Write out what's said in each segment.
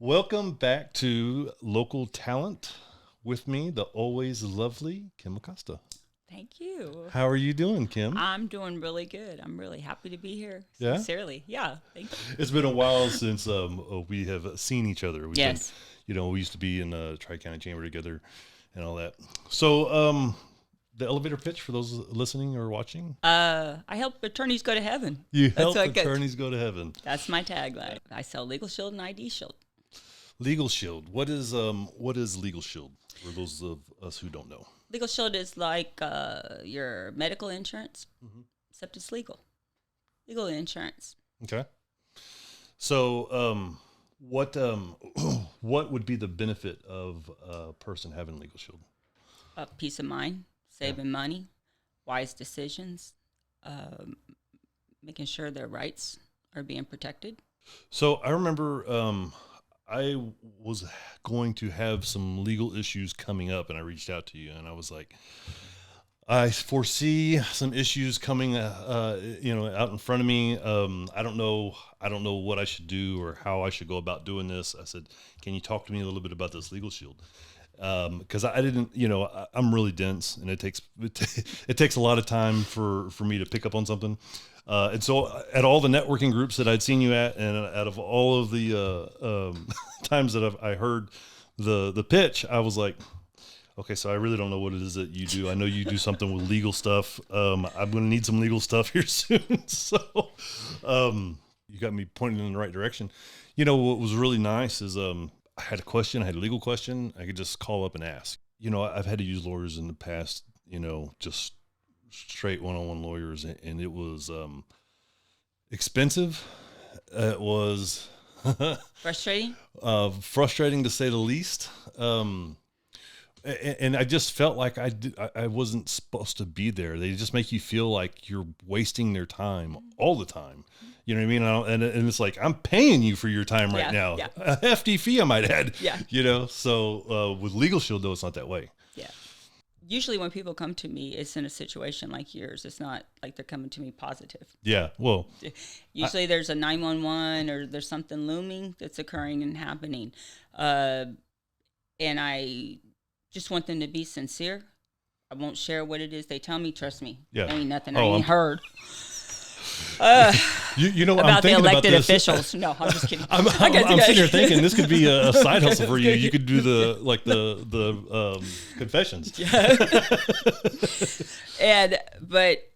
Welcome back to Local Talent with me, the always lovely Kim Acosta. Thank you. How are you doing, Kim? I'm doing really good. I'm really happy to be here. Yeah? Sincerely. Yeah. Thank you. It's been a while since we have seen each other. Yes. We used to be in the Tri-County Chamber together and all that. So the elevator pitch for those listening or watching? I help attorneys go to heaven. You help attorneys go to heaven. That's my tagline. I sell LegalShield and ID Shield. LegalShield. What is LegalShield for those of us who don't know? LegalShield is like your medical insurance, except it's legal. Legal insurance. Okay. So what would be the benefit of a person having LegalShield? Peace of mind, saving money, wise decisions, making sure their rights are being protected. So I remember I was going to have some legal issues coming up, and I reached out to you, and I was like, I foresee some issues coming, out in front of me. I don't know what I should do or how I should go about doing this. I said, can you talk to me a little bit about this LegalShield? Because I didn't, I'm really dense, and it takes a lot of time for me to pick up on something. And so at all the networking groups that I'd seen you at, and out of all of the times that I heard the pitch, I was like, okay, so I really don't know what it is that you do. I know you do something with legal stuff. I'm going to need some legal stuff here soon. So you got me pointing in the right direction. What was really nice is I had a question. I had a legal question. I could just call up and ask. I've had to use lawyers in the past, just straight one-on-one lawyers, and it was expensive. It was Frustrating. Frustrating to say the least. And I just felt like I wasn't supposed to be there. They just make you feel like you're wasting their time all the time. You know what I mean? And it's like, I'm paying you for your time right now. Yeah. A hefty fee, I might add. Yeah. So with LegalShield, though, it's not that way. Yeah. Usually when people come to me, it's in a situation like yours. It's not like they're coming to me positive. Yeah, well. Usually there's a 911 or there's something looming that's occurring and happening. And I just want them to be sincere. I won't share what it is they tell me. Trust me. Yeah. There ain't nothing I ain't heard. You know what about I'm thinking the elected about this. officials. No, I'm just kidding. I'm sitting here thinking this could be a side hustle for you. You could do the confessions. Yeah. But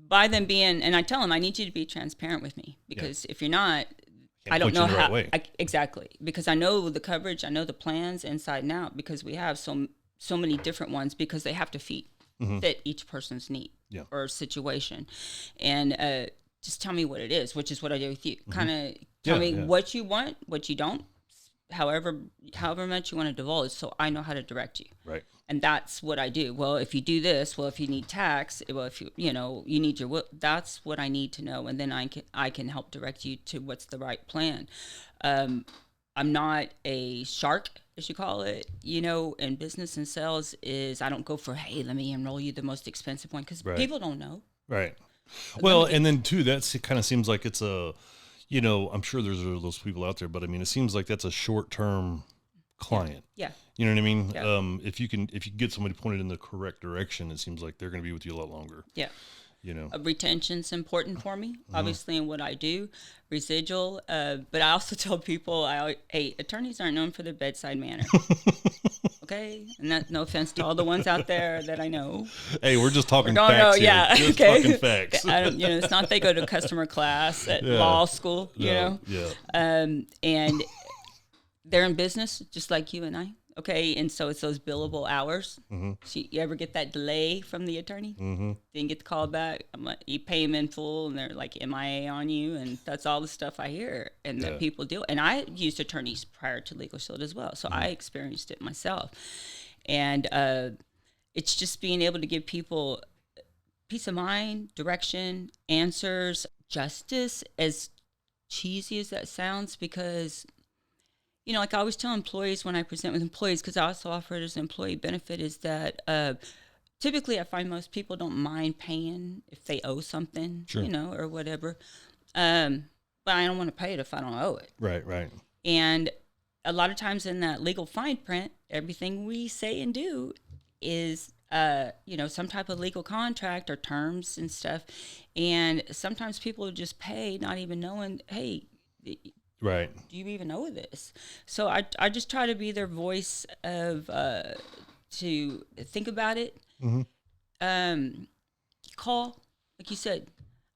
by them being, and I tell them, I need you to be transparent with me, because if you're not, I don't know how. Exactly, because I know the coverage, I know the plans inside and out, because we have so many different ones, because they have to fit each person's need or situation, and just tell me what it is, which is what I do with you. Kind of tell me what you want, what you don't, however much you want to divulge, so I know how to direct you. Right. And that's what I do. Well, if you do this, well, if you need tax, well, if you need your will, that's what I need to know, and then I can help direct you to what's the right plan. I'm not a shark, as you call it, in business and sales. Is I don't go for, hey, let me enroll you the most expensive one, because people don't know. Right. Well, and then too, it kind of seems like it's a, I'm sure there's those people out there, but I mean, it seems like that's a short-term client. Yeah. You know what I mean? Yeah. If you get somebody pointed in the correct direction, it seems like they're going to be with you a lot longer. Yeah. Retention's important for me, obviously, in what I do, residual. But I also tell people, hey, attorneys aren't known for their bedside manner. Okay, and that, no offense to all the ones out there that I know. Hey, we're just talking facts here. Yeah, just okay. Talking facts. It's not they go to customer class at law school, Yeah. And they're in business just like you and I. Okay, and so it's those billable hours. So you ever get that delay from the attorney? Didn't get the call back. I'm like, you pay them in full, and they're like MIA on you, and that's all the stuff I hear and that people deal. And I used attorneys prior to LegalShield as well, so I experienced it myself. And it's just being able to give people peace of mind, direction, answers, justice, as cheesy as that sounds, because like I always tell employees when I present with employees, because I also offer it as an employee benefit, is that typically I find most people don't mind paying if they owe something, or whatever. But I don't want to pay it if I don't owe it. Right. And a lot of times in that legal fine print, everything we say and do is, some type of legal contract or terms and stuff. And sometimes people just pay not even knowing, hey, Right. do you even know this? So I just try to be their voice of, to think about it. Call, like you said,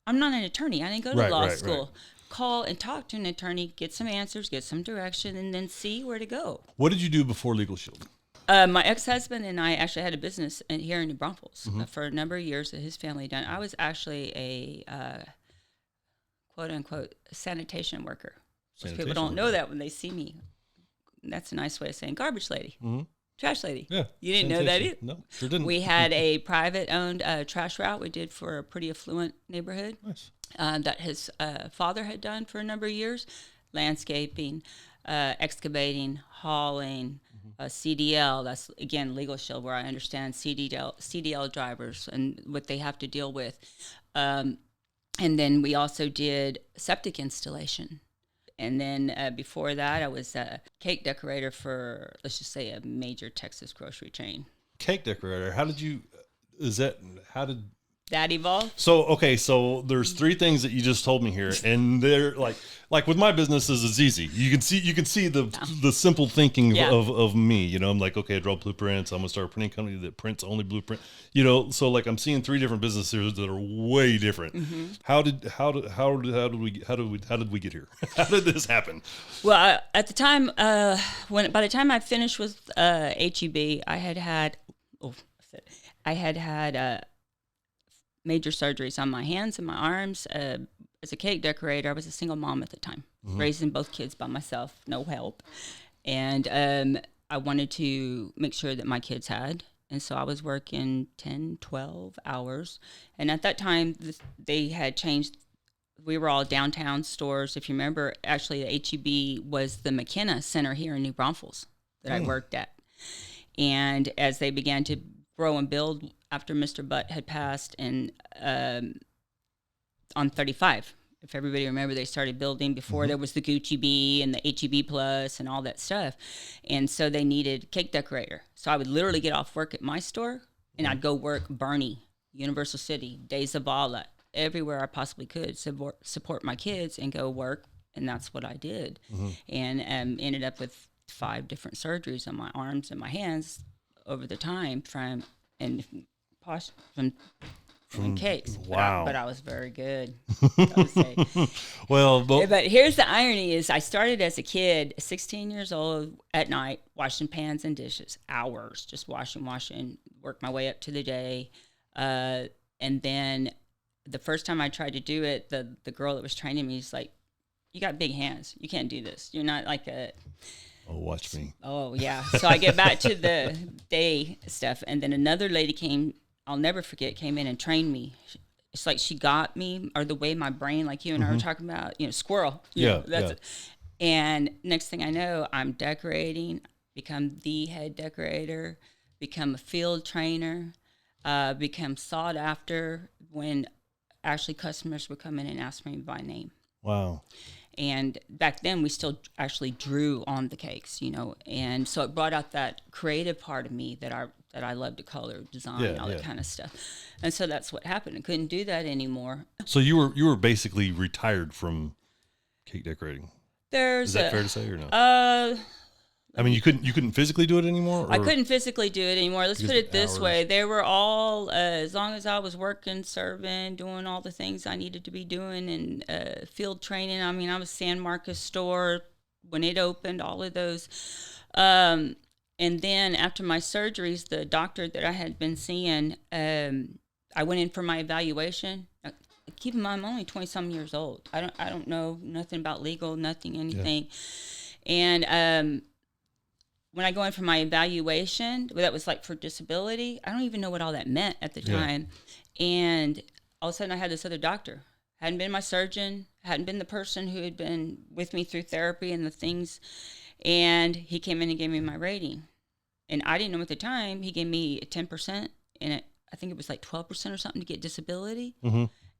I'm not an attorney. I didn't go to law school. Right. Call and talk to an attorney, get some answers, get some direction, and then see where to go. What did you do before LegalShield? My ex-husband and I actually had a business here in New Braunfels for a number of years that his family done. I was actually a quote-unquote sanitation worker. Most people don't know that when they see me. That's a nice way of saying garbage lady. Trash lady. Yeah. You didn't know that either? No, sure didn't. We had a private-owned trash route we did for a pretty affluent neighborhood. Nice. That his father had done for a number of years. Landscaping, excavating, hauling, CDL. That's, again, LegalShield, where I understand CDL drivers and what they have to deal with. And then we also did septic installation. And then before that, I was a cake decorator for, let's just say, a major Texas grocery chain. Cake decorator. How did that evolve? So there's three things that you just told me here, and they're like with my businesses, it's easy. You can see the simple thinking of me. I'm like, okay, I draw blueprints. I'm gonna start a printing company that prints only blueprint. So like I'm seeing three different businesses that are way different. How did we get here? How did this happen? Well, at the time, by the time I finished with HEB, I had had major surgeries on my hands and my arms. As a cake decorator, I was a single mom at the time, raising both kids by myself, no help. And I wanted to make sure that my kids had. And so I was working 10, 12 hours. And at that time, they had changed. We were all downtown stores. If you remember, actually, the HEB was the McKenna Center here in New Braunfels that I worked at. And as they began to grow and build after Mr. Butt had passed, and on 35, if everybody remember, they started building before there was the Gucci B and the HEB Plus and all that stuff. And so they needed cake decorator. So I would literally get off work at my store and I'd go work Bernie, Universal City, Days of Zabala, everywhere I possibly could support my kids and go work. And that's what I did. And ended up with 5 different surgeries on my arms and my hands over the time from cakes. Wow. But I was very good, I would say. Well, but here's the irony is I started as a kid, 16 years old, at night, washing pans and dishes, hours, just washing, work my way up to the day. And then the first time I tried to do it, the girl that was training me is like, you got big hands. You can't do this. You're not like a... Oh, watch me. Oh, yeah. So I get back to the day stuff. And then another lady came, I'll never forget, came in and trained me. It's like she got me, or the way my brain, like you and I were talking about, squirrel. That's it. And next thing I know, I'm decorating, become the head decorator, become a field trainer, become sought after when actually customers would come in and ask me by name. Wow. And back then, we still actually drew on the cakes, and so it brought out that creative part of me that I love to color, design, all that kind of stuff. And so that's what happened. I couldn't do that anymore. So you were basically retired from cake decorating. Is that fair to say or no? I mean, you couldn't physically do it anymore? Or? I couldn't physically do it anymore. Let's put it this way. They were all, as long as I was working, serving, doing all the things I needed to be doing, and field training. I mean, I was San Marcos store when it opened, all of those. And then after my surgeries, the doctor that I had been seeing, I went in for my evaluation. Keep in mind, I'm only 20-some years old. I don't know nothing about legal, anything. Yeah. And when I go in for my evaluation, that was like for disability, I don't even know what all that meant at the time. And all of a sudden I had this other doctor. Hadn't been my surgeon, hadn't been the person who had been with me through therapy and the things. And he came in and gave me my rating. And I didn't know at the time, he gave me 10%, and I think it was like 12% or something to get disability.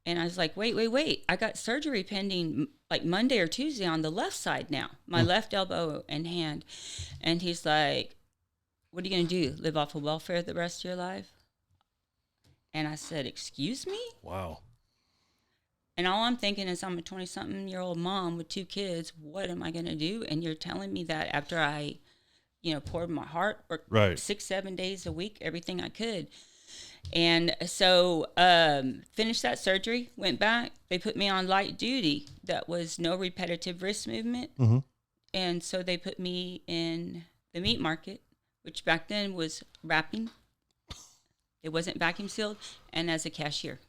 And I was like, wait. I got surgery pending like Monday or Tuesday on the left side now, my left elbow and hand. And he's like, what are you going to do? Live off of welfare the rest of your life? And I said, excuse me? Wow. And all I'm thinking is I'm a 20-something-year-old mom with 2 kids. What am I going to do? And you're telling me that after I, poured my heart, worked 6-7 days a week, everything I could. And so finished that surgery, went back. They put me on light duty. That was no repetitive wrist movement. Mm-hmm. And so they put me in the meat market, which back then was wrapping. It wasn't vacuum sealed. And as a cashier.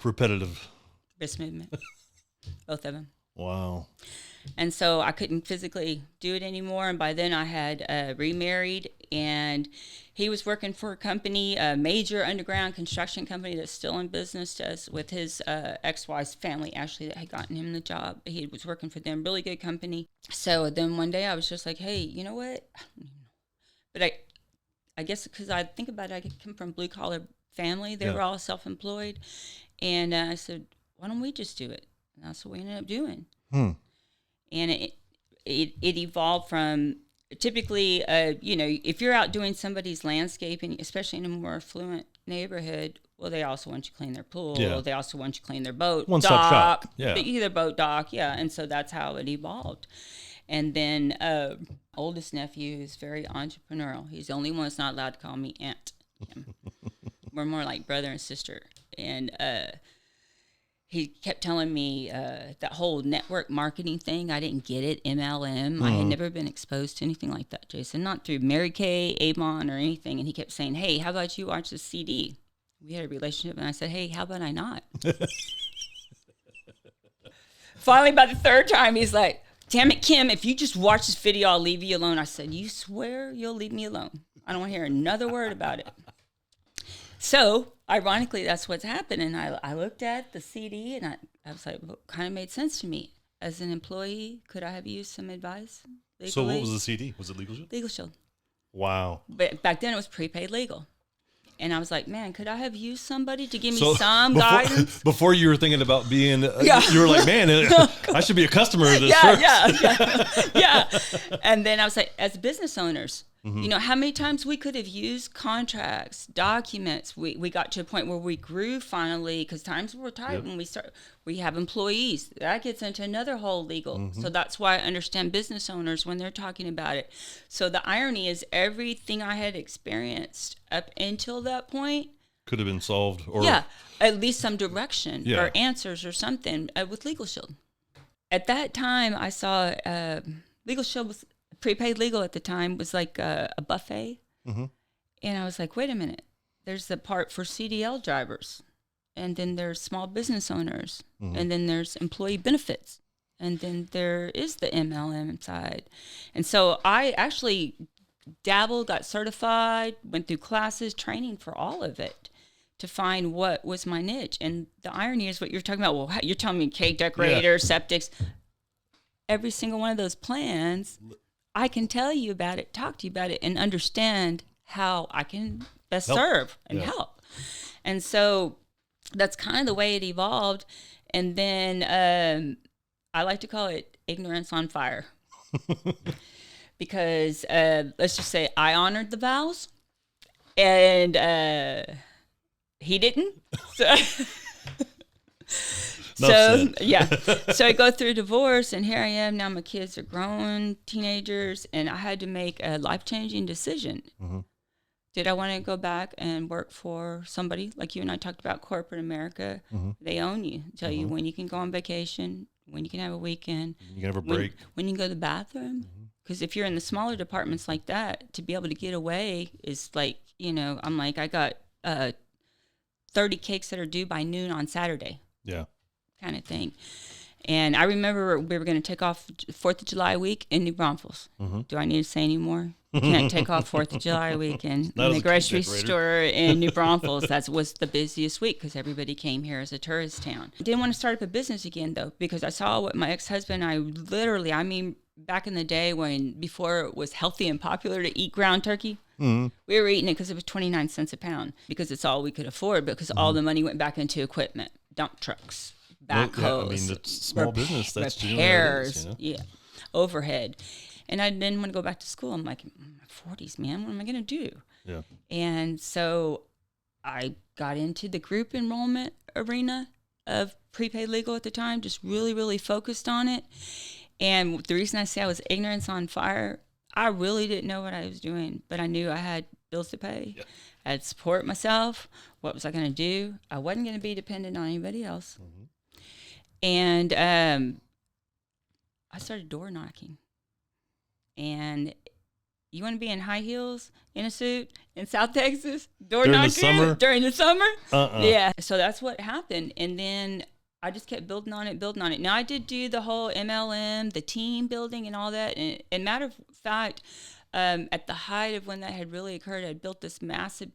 Repetitive. Wrist movement. Both of them. Wow. And so I couldn't physically do it anymore. And by then I had remarried, and he was working for a company, a major underground construction company that's still in business, with his ex-wife's family, Ashley, that had gotten him the job. He was working for them, really good company. So then one day I was just like, hey, you know what? But I guess because I think about it, I come from blue collar family. They were all self-employed. And I said, why don't we just do it? And that's what we ended up doing. And it evolved from typically, if you're out doing somebody's landscaping, especially in a more affluent neighborhood, well, they also want you to clean their pool. Yeah. They also want you to clean their boat One-stop shop. Yeah. Either boat dock. Yeah. And so that's how it evolved. And then oldest nephew is very entrepreneurial. He's the only one that's not allowed to call me aunt. We're more like brother and sister. And he kept telling me that whole network marketing thing. I didn't get it, MLM. I had never been exposed to anything like that, Jason. Not through Mary Kay, Avon, or anything. And he kept saying, hey, how about you watch the CD? We had a relationship, and I said, hey, how about I not? Finally, by the 3rd time, he's like, damn it, Kim, if you just watch this video, I'll leave you alone. I said, you swear you'll leave me alone? I don't want to hear another word about it. So, ironically, that's what's happened. And I looked at the CD, and I was like, well, kind of made sense to me. As an employee, could I have used some advice legally? So what was the CD? Was it LegalShield? LegalShield. Wow. But back then, it was prepaid legal. And I was like, man, could I have used somebody to give me some guidance? Before you were thinking about being, you were like, man, I should be a customer of this first. Yeah. And then I was like, as business owners, how many times we could have used contracts, documents. We got to a point where we grew finally, because times were tight when we have employees. That gets into another whole legal. So that's why I understand business owners when they're talking about it. So the irony is everything I had experienced up until that point could have been solved. Or at least some direction or answers or something with LegalShield. At that time, I saw LegalShield was prepaid legal at the time was like a buffet. And I was like, wait a minute. There's the part for CDL drivers. And then there's small business owners. And then there's employee benefits. And then there is the MLM side. And so I actually dabbled, got certified, went through classes, training for all of it to find what was my niche. And the irony is what you're talking about. Well, you're telling me cake decorator, septics. Every single one of those plans, I can tell you about it, talk to you about it, and understand how I can best serve and help. And so that's kind of the way it evolved. And then I like to call it ignorance on fire. Because let's just say I honored the vows, and he didn't. So I go through divorce, and here I am now. My kids are grown, teenagers, and I had to make a life-changing decision. Did I want to go back and work for somebody like you and I talked about, corporate America? They own you, tell you when you can go on vacation, when you can have a weekend, you can have a break, when you can go to the bathroom. Because if you're in the smaller departments like that, to be able to get away is like, I'm like, I got 30 cakes that are due by noon on Saturday. Yeah. Kind of thing. And I remember we were going to take off 4th of July week in New Braunfels. Do I need to say any more? You can't take off 4th of July weekend in the grocery store in New Braunfels. That was the busiest week because everybody came here as a tourist town. I didn't want to start up a business again, though, because I saw what my ex-husband and I back in the day before it was healthy and popular to eat ground turkey, we were eating it because it was 29 cents a pound because it's all we could afford, because all the money went back into equipment. dump trucks, Well, backhoes. yeah, I mean, it's small business. That's generally how it repairs. is, you know? Yeah, overhead. And I didn't want to go back to school. I'm like, in my 40s, man, what am I going to do? Yeah. And so I got into the group enrollment arena of prepaid legal at the time, just really, really focused on it. And the reason I say I was ignorance on fire, I really didn't know what I was doing, but I knew I had bills to pay. Yeah. I had to support myself. What was I going to do? I wasn't going to be dependent on anybody else. And I started door knocking. And you want to be in high heels, in a suit, in South Texas, door knocking during the summer? Yeah. So that's what happened. And then I just kept building on it. Now I did do the whole MLM, the team building and all that. And matter of fact, at the height of when that had really occurred, I built this massive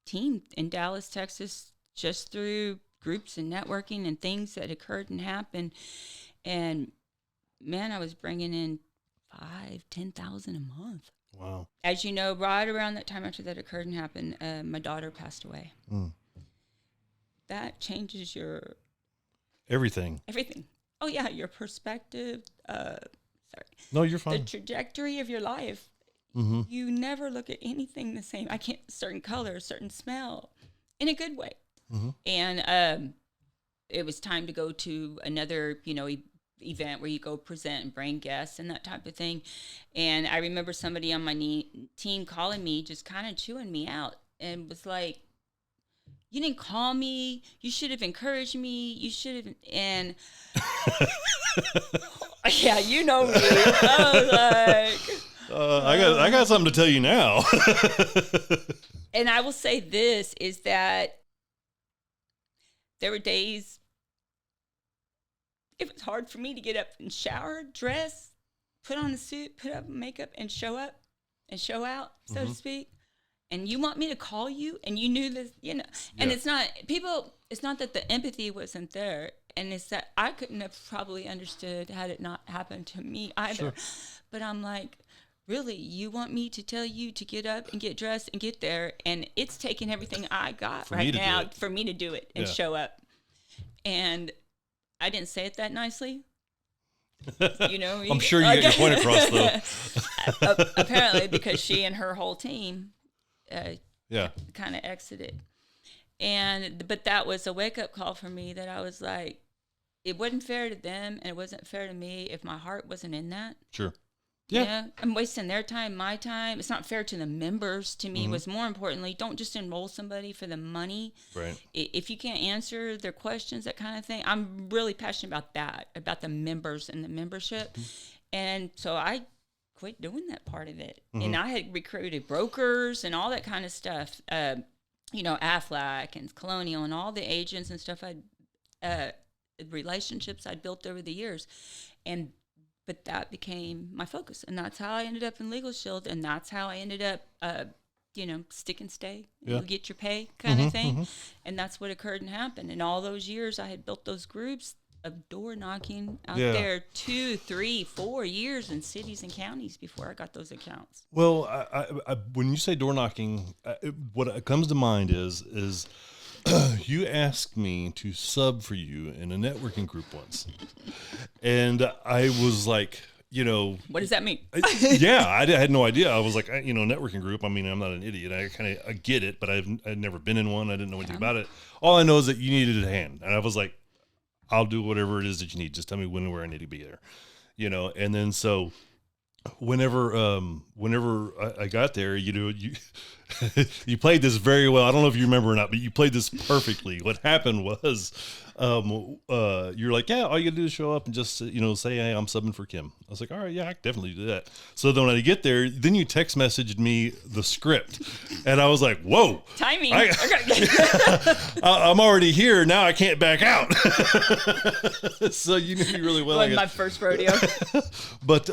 team in Dallas, Texas, just through groups and networking and things that occurred and happened. And man, I was bringing in 10,000 a month. Wow. As you know, right around that time after that occurred and happened, my daughter passed away. That changes your Everything. Oh yeah, your perspective. No, you're fine. The trajectory of your life. You never look at anything the same. I can't, certain color, certain smell, in a good way. And it was time to go to another, event where you go present and bring guests and that type of thing. And I remember somebody on my team calling me, just kind of chewing me out, and was like, "You didn't call me. You should have encouraged me. You should have." And yeah, you know me. I was like, I got something to tell you now. and I will say this is that there were days it was hard for me to get up and shower, dress, put on a suit, put up makeup, and show up and show out, so to speak. And you want me to call you, and you knew this, And it's not that the empathy wasn't there, and it's that I couldn't have probably understood had it not happened to me either. Sure. But I'm like, really, you want me to tell you to get up and get dressed and get there, and it's taking everything I got right now for me to do it and show up. And I didn't say it that nicely. I'm sure you got your point across, though. Apparently, because she and her whole team kind of exited. But that was a wake-up call for me that I was like, it wasn't fair to them, and it wasn't fair to me if my heart wasn't in that. Sure. Yeah. I'm wasting their time, my time. It's not fair to the members. To me, was more importantly, don't just enroll somebody for the money. Right. If you can't answer their questions, that kind of thing. I'm really passionate about that, about the members and the membership. And so I quit doing that part of it. And I had recruited brokers and all that kind of stuff. Aflac and Colonial and all the agents and stuff relationships I'd built over the years. But that became my focus, and that's how I ended up in LegalShield, and that's how I ended up, stick and stay, get your pay kind of thing, and that's what occurred and happened. And all those years I had built those groups of door knocking out there 2, 3, 4 years in cities and counties before I got those accounts. Well, I when you say door knocking, what comes to mind is you asked me to sub for you in a networking group once. And I was like, what does that mean? I had no idea. I was like, networking group. I mean, I'm not an idiot. I get it, but I'd never been in one. I didn't know anything about it. All I know is that you needed a hand. And I was like, I'll do whatever it is that you need. Just tell me when and where I need to be there, And then so whenever I got there, you you played this very well. I don't know if you remember or not, but you played this perfectly. What happened was, you're like, yeah, all you gotta do is show up and just, say, hey, I'm subbing for Kim. I was like, all right, yeah, I can definitely do that. So then when I get there, then you text messaged me the script, and I was like, whoa, timing. I'm already here now. I can't back out. So you knew me really well. My first rodeo. But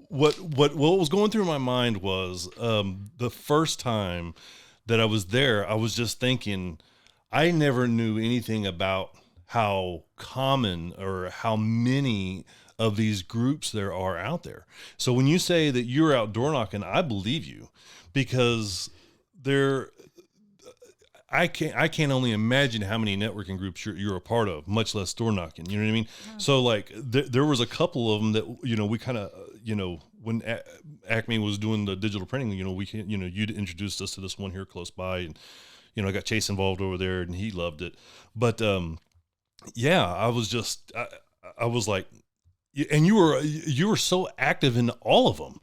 what was going through my mind was the first time that I was there, I was just thinking, I never knew anything about how common or how many of these groups there are out there. So when you say that you're out door knocking, I believe you, because I can't only imagine how many networking groups you're a part of, much less door knocking. You know what I mean? Yeah. So like there was a couple of them that, we kind of, when Acme was doing the digital printing, you'd introduced us to this one here close by, and, I got Chase involved over there and he loved it. But, yeah, I was like, and you were so active in all of them,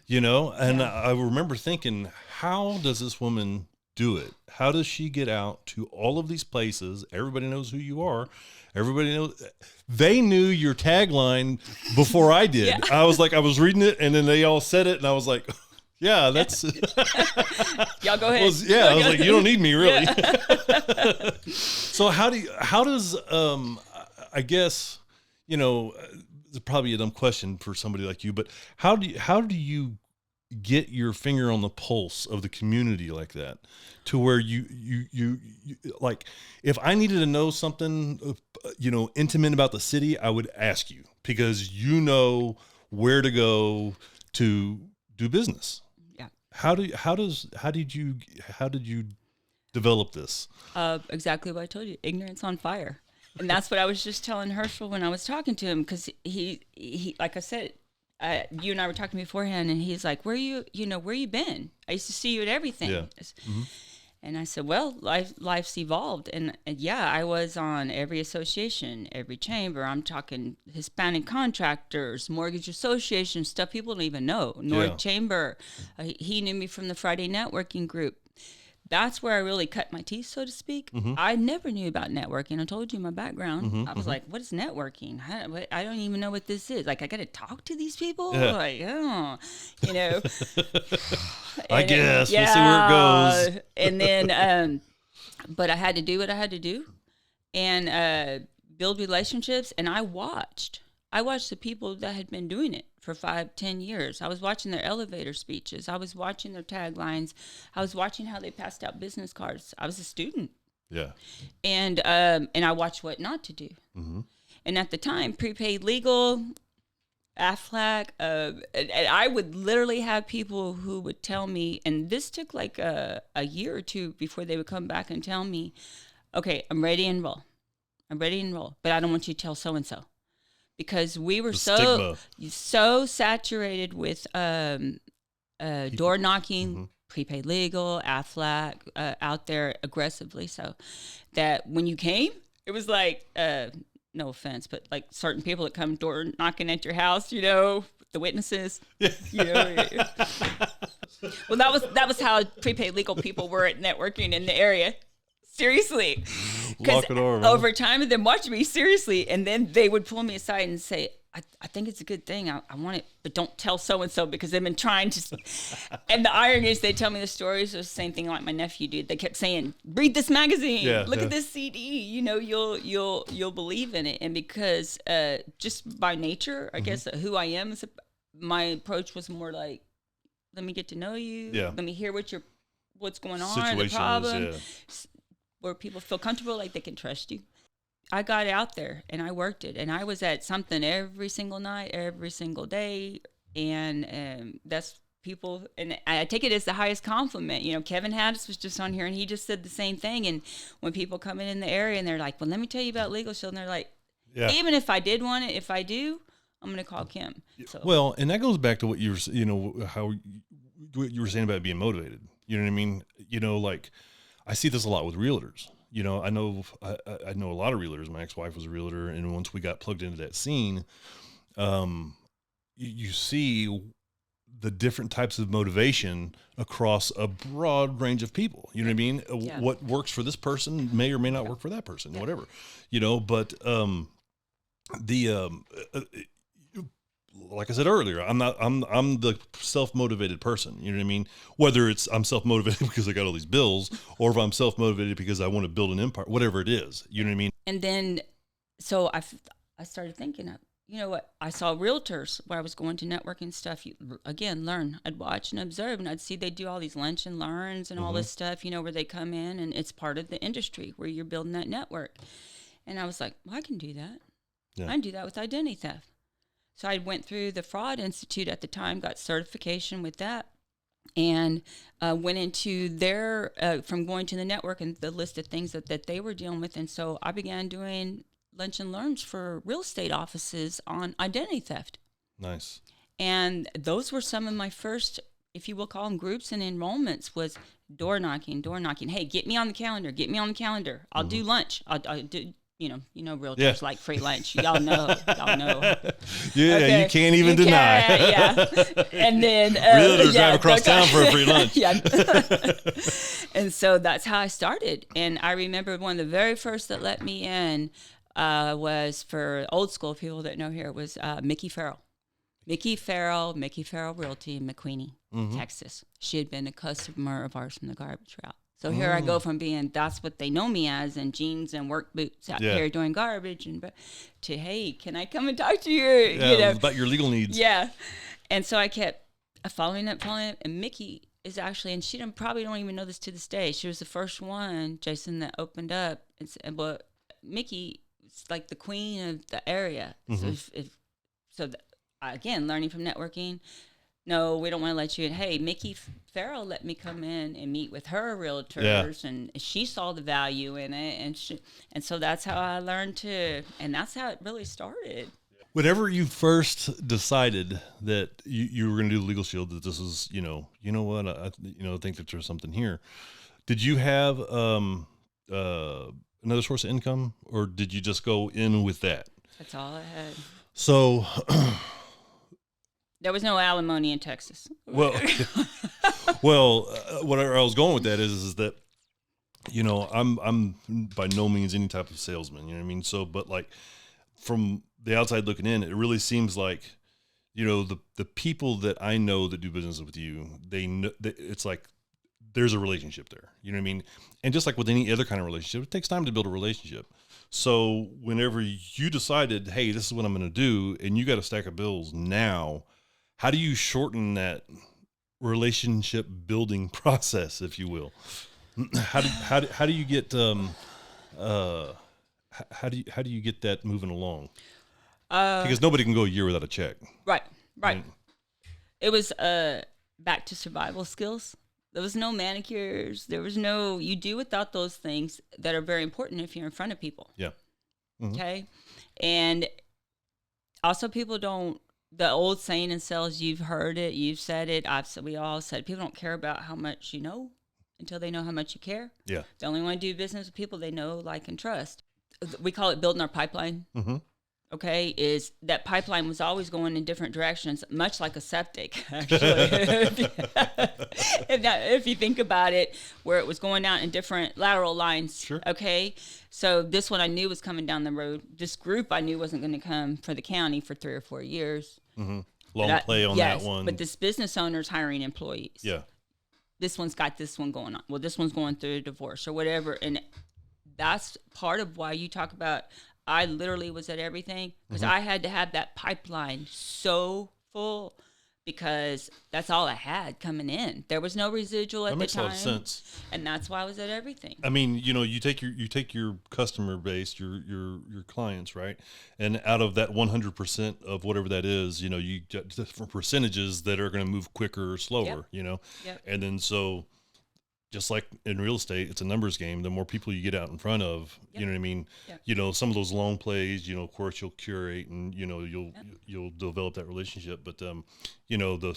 and I remember thinking, how does this woman do it? How does she get out to all of these places? Everybody knows who you are. Everybody knows. They knew your tagline before I did. Yeah. I was reading it, and then they all said it, and I was like, yeah, that's y'all go ahead. I was like, you don't need me really. Yeah. So how does I guess, it's probably a dumb question for somebody like you, but how do you get your finger on the pulse of the community like that, to where you like, if I needed to know something, intimate about the city, I would ask you, because where to go to do business. Yeah. How did you develop this? Exactly what I told you. Ignorance on fire. And that's what I was just telling Herschel when I was talking to him, because he like I said, you and I were talking beforehand, and he's like, where you been? I used to see you at everything. Yeah. Mm-hmm. And I said, well, life's evolved. And yeah, I was on every association, every chamber. I'm talking Hispanic contractors, mortgage association, stuff people don't even know. North Chamber. He knew me from the Friday networking group. That's where I really cut my teeth, so to speak. Mm-hmm. I never knew about networking. I told you my background. Mm-hmm, I was like, what is networking? I don't even know what this is. Like, I got to talk to these people? Yeah. Like, I guess. We'll see where it goes. And then, but I had to do what I had to do and build relationships. And I watched the people that had been doing it for 5-10 years. I was watching their elevator speeches. I was watching their taglines. I was watching how they passed out business cards. I was a student. Yeah. And I watched what not to do. Mm-hmm. And at the time, prepaid legal, AFLAC, and I would literally have people who would tell me, and this took like a year or two before they would come back and tell me, okay, I'm ready to enroll, but I don't want you to tell so-and-so. Because we were so saturated with door knocking, mm-hmm. prepaid legal, AFLAC, out there aggressively, so that when you came, it was like, no offense, but like certain people that come door knocking at your house, the witnesses. Yeah. Well, that was how prepaid legal people were at networking in the area. Seriously. Because over time of them watching me, seriously, and then they would pull me aside and say, I think it's a good thing. I want it, but don't tell so-and-so because they've been trying to. And the irony is they tell me the stories of the same thing like my nephew did. They kept saying, read this magazine, look at this CD, you'll believe in it. And because just by nature, I guess who I am, my approach was more like, let me get to know you. Yeah. Let me hear what's going on, the problem. Yeah. Where people feel comfortable, like they can trust you. I got out there and I worked it, and I was at something every single night, every single day, and that's people. And I take it as the highest compliment. Kevin Haddis was just on here, and he just said the same thing. And when people come in the area and they're like, "Well, let me tell you about LegalShield," and they're like, "Even if I did want it, if I do, I'm going to call Kim." So. Well, and that goes back to what what you were saying about being motivated. You know what I mean? Like. I see this a lot with realtors. I know a lot of realtors. My ex-wife was a realtor, and once we got plugged into that scene, you see the different types of motivation across a broad range of people. You know what I mean? Yeah. What works for this person may or may not work for that person, whatever. But like I said earlier, I'm the self-motivated person. You know what I mean? Whether it's I'm self-motivated because I got all these bills, or if I'm self-motivated because I want to build an empire, whatever it is. You know what I mean? And then, so I started thinking, what? I saw realtors where I was going to networking stuff. Learn. I'd watch and observe, and I'd see they do all these lunch and learns and all this stuff, where they come in, and it's part of the industry where you're building that network. And I was like, well, I can do that. Yeah. I can do that with identity theft. So I went through the Fraud Institute at the time, got certification with that. and went into their from going to the network and the list of things that they were dealing with. And so I began doing lunch and learns for real estate offices on identity theft. Nice. And those were some of my first, if you will call them groups and enrollments, was door knocking. Hey, get me on the calendar. I'll do lunch. I'll do, realtors like free lunch. Y'all know. Yeah, okay. You can't even deny. Yeah. And then realtors drive across town for a free lunch. Yeah. And so that's how I started. And I remember one of the very first that let me in was, for old school people that know here, was Mickey Farrell. Mickey Farrell Realty in McQueenie, Texas. She had been a customer of ours from the garbage route. So here I go from being, that's what they know me as, in jeans and work boots out here doing garbage, to, hey, can I come and talk to you? About your legal needs. Yeah. And so I kept following up. And Mickey is actually, and she probably don't even know this to this day, she was the first one, Jason, that opened up. But Mickey is like the queen of the area. So again, learning from networking. No, we don't want to let you in. Hey, Mickey Farrell let me come in and meet with her realtors, and she saw the value in it, and so that's how I learned and that's how it really started. Whenever you first decided that you were going to do the LegalShield, that this is, what, I think that there's something here. Did you have another source of income, or did you just go in with that? That's all I had. So there was no alimony in Texas. Well, what I was going with that is that, I'm by no means any type of salesman, you know what I mean? So, but like from the outside looking in, it really seems like, the people that I know that do business with you, they know that it's like there's a relationship there, you know what I mean? And just like with any other kind of relationship, it takes time to build a relationship. So whenever you decided, hey, this is what I'm going to do, and you got a stack of bills now, how do you shorten that relationship building process, if you will? How do you get how do you get that moving along? Because nobody can go a year without a check. Right. It was back to survival skills. There was no manicures. There was no, you do without those things that are very important if you're in front of people. Yeah. Okay. And also people don't, the old saying in sales, you've heard it, you've said it, we all said, people don't care about how much you know until they know how much you care. Yeah. They only want to do business with people they know, like, and trust. We call it building our pipeline. Okay, is that pipeline was always going in different directions, much like a septic, actually. if you think about it, where it was going out in different lateral lines. Sure. Okay, so this one I knew was coming down the road. This group I knew wasn't going to come for the county for 3 or 4 years. Long play on that one. But this business owner's hiring employees. Yeah. This one's got this one going on. Well, this one's going through a divorce or whatever. And that's part of why you talk about, I literally was at everything, because I had to have that pipeline so full, because that's all I had coming in. There was no residual at the time. That makes a lot of sense. And that's why I was at everything. I mean, you take your customer base, your clients, right? And out of that 100% of whatever that is, you get different percentages that are going to move quicker or slower, Yep. And then so just like in real estate, it's a numbers game. The more people you get out in front of, you know what I mean? Yep. Some of those long plays, of course you'll curate and, you'll develop that relationship. But,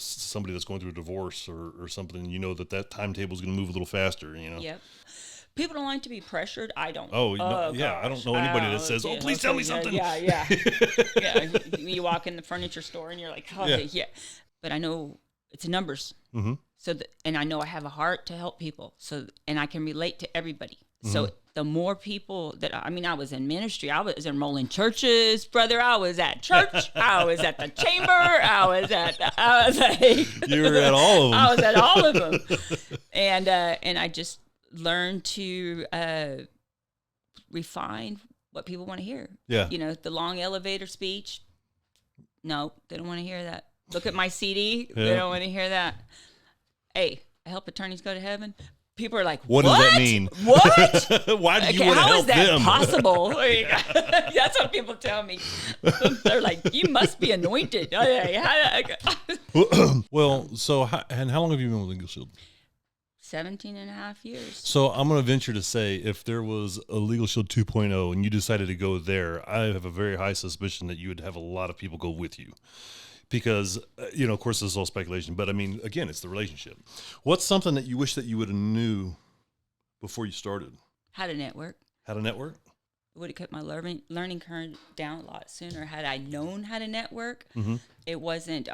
somebody that's going through a divorce or something, that timetable is going to move a little faster, Yep. People don't like to be pressured. I don't. Oh, I don't know anybody that says, please tell me something. Yeah. You walk in the furniture store and you're like, yeah. But I know it's numbers. So, and I know I have a heart to help people. So, and I can relate to everybody. So the more people that, I was in ministry, I was enrolling churches, brother. I was at church. I was at the chamber. You were at all of them. I was at all of them. And I just learned to refine what people want to hear. Yeah. The long elevator speech. No, they don't want to hear that. Look at my CD. They don't want to hear that. Hey, I help attorneys go to heaven. people are like, what does that mean? What? Why do you want to how help is that them? possible? That's what people tell me. They're like, you must be anointed. Well, so how long have you been with LegalShield? 17 and a half years. So I'm going to venture to say if there was a LegalShield 2.0 and you decided to go there, I have a very high suspicion that you would have a lot of people go with you. Because, of course, this is all speculation. But, I mean, again, it's the relationship. What's something that you wish that you would have knew before you started? How to network. How to network? It would have kept my learning curve down a lot sooner had I known how to network. Mm-hmm. It wasn't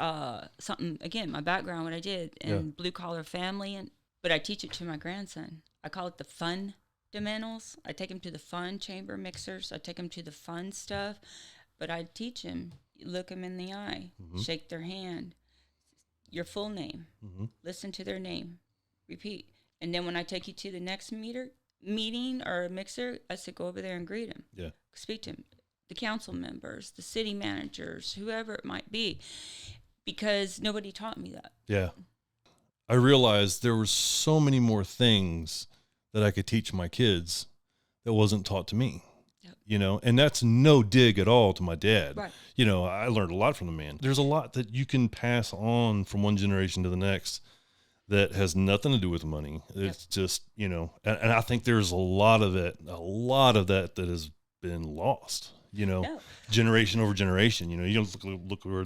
something, again, my background, what I did, and blue-collar family. But I teach it to my grandson. I call it the fundamentals. I take him to the fun chamber mixers. I take him to the fun stuff. But I teach him, look them in the eye, shake their hand, your full name, listen to their name, repeat. And then when I take you to the next meeting or a mixer, I said, go over there and greet him. Yeah. Speak to him, the council members, the city managers, whoever it might be, because nobody taught me that. Yeah. I realized there were so many more things that I could teach my kids that wasn't taught to me. And that's no dig at all to my dad. Right. I learned a lot from the man. There's a lot that you can pass on from one generation to the next that has nothing to do with money. It's just, and I think there's a lot of that that has been lost, generation over generation. You look where,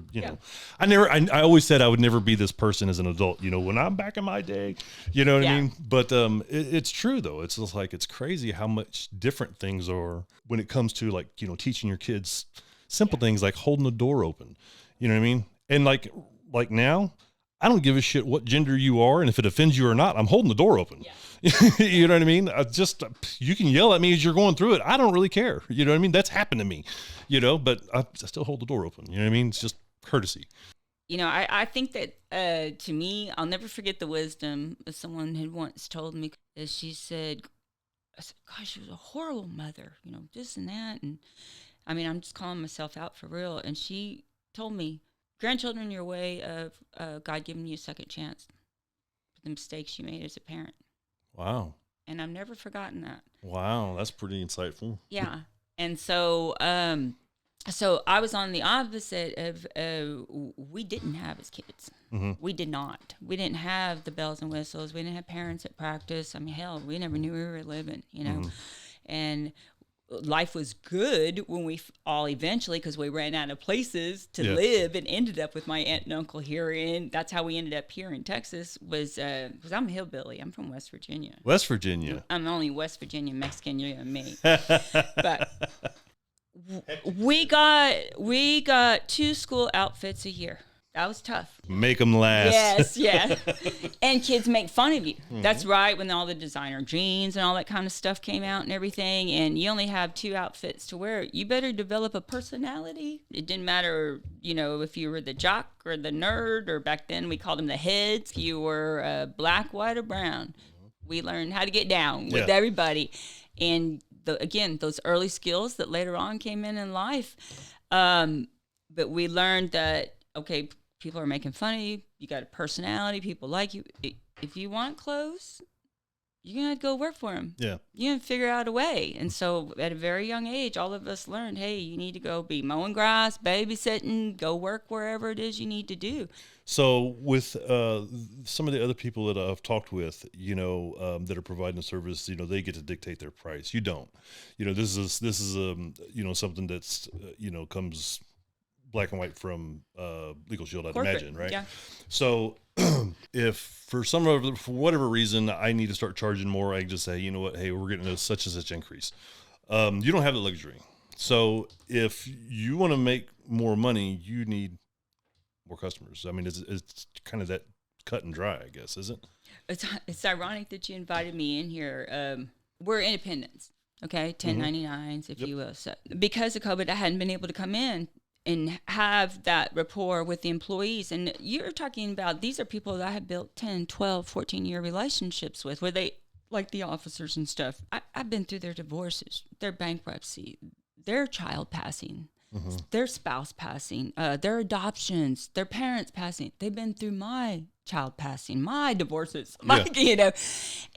I always said I would never be this person as an adult, when I'm back in my day, you know what I mean? But it's true though. It's just like, it's crazy how much different things are when it comes to like, teaching your kids simple things like holding the door open, you know what I mean? And like now, I don't give a shit what gender you are. And if it offends you or not, I'm holding the door open. Yeah. You know what I mean? You can yell at me as you're going through it. I don't really care. You know what I mean? That's happened to me, but I still hold the door open. You know what I mean? It's just courtesy. I think that to me, I'll never forget the wisdom that someone had once told me. As she said, gosh, she was a horrible mother, this and that. And I mean, I'm just calling myself out for real. And she told me, grandchildren are your way of God giving you a second chance for the mistakes you made as a parent. Wow. And I've never forgotten that. Wow. That's pretty insightful. Yeah. And so I was on the opposite of we didn't have as kids. Mm-hmm. We did not. We didn't have the bells and whistles. We didn't have parents at practice. I mean, hell, we never knew we were living, Mm-hmm. And life was good when we all eventually, because we ran out of places to live and ended up with my aunt and uncle here. And that's how we ended up here in Texas was because I'm a hillbilly. I'm from West Virginia. West Virginia. I'm only West Virginia Mexican, you and me. But we got 2 school outfits a year. That was tough. Make them last. Yes, yeah. And kids make fun of you. Mm-hmm. That's right, when all the designer jeans and all that kind of stuff came out and everything, and you only have 2 outfits to wear. You better develop a personality. It didn't matter, if you were the jock or the nerd, or back then we called them the heads. You were black, white, or brown. We learned how to get down with everybody. And, again, those early skills that later on came in life. But we learned that, okay, people are making fun of you. You got a personality. People like you. If you want clothes, you're going to have to go work for them. Yeah. You're going to figure out a way. And so at a very young age, all of us learned, hey, you need to go be mowing grass, babysitting, go work wherever it is you need to do. So with some of the other people that I've talked with, that are providing the service, they get to dictate their price. You don't. This is something that's, comes black and white from LegalShield, I'd imagine, right? Yeah. So if for whatever reason I need to start charging more, I can just say, you know what, hey, we're getting a such and such increase. You don't have the luxury. So if you want to make more money, you need more customers. I mean, it's kind of that cut and dry, I guess, isn't it? It's ironic that you invited me in here. We're independents, okay, 1099s, if you will. So because of COVID, I hadn't been able to come in and have that rapport with the employees. And you're talking about, these are people that I have built 10, 12, 14-year relationships with, where they, like the officers and stuff, I've been through their divorces, their bankruptcy, their child passing, their spouse passing, their adoptions, their parents passing. They've been through my child passing, my divorces, Yeah.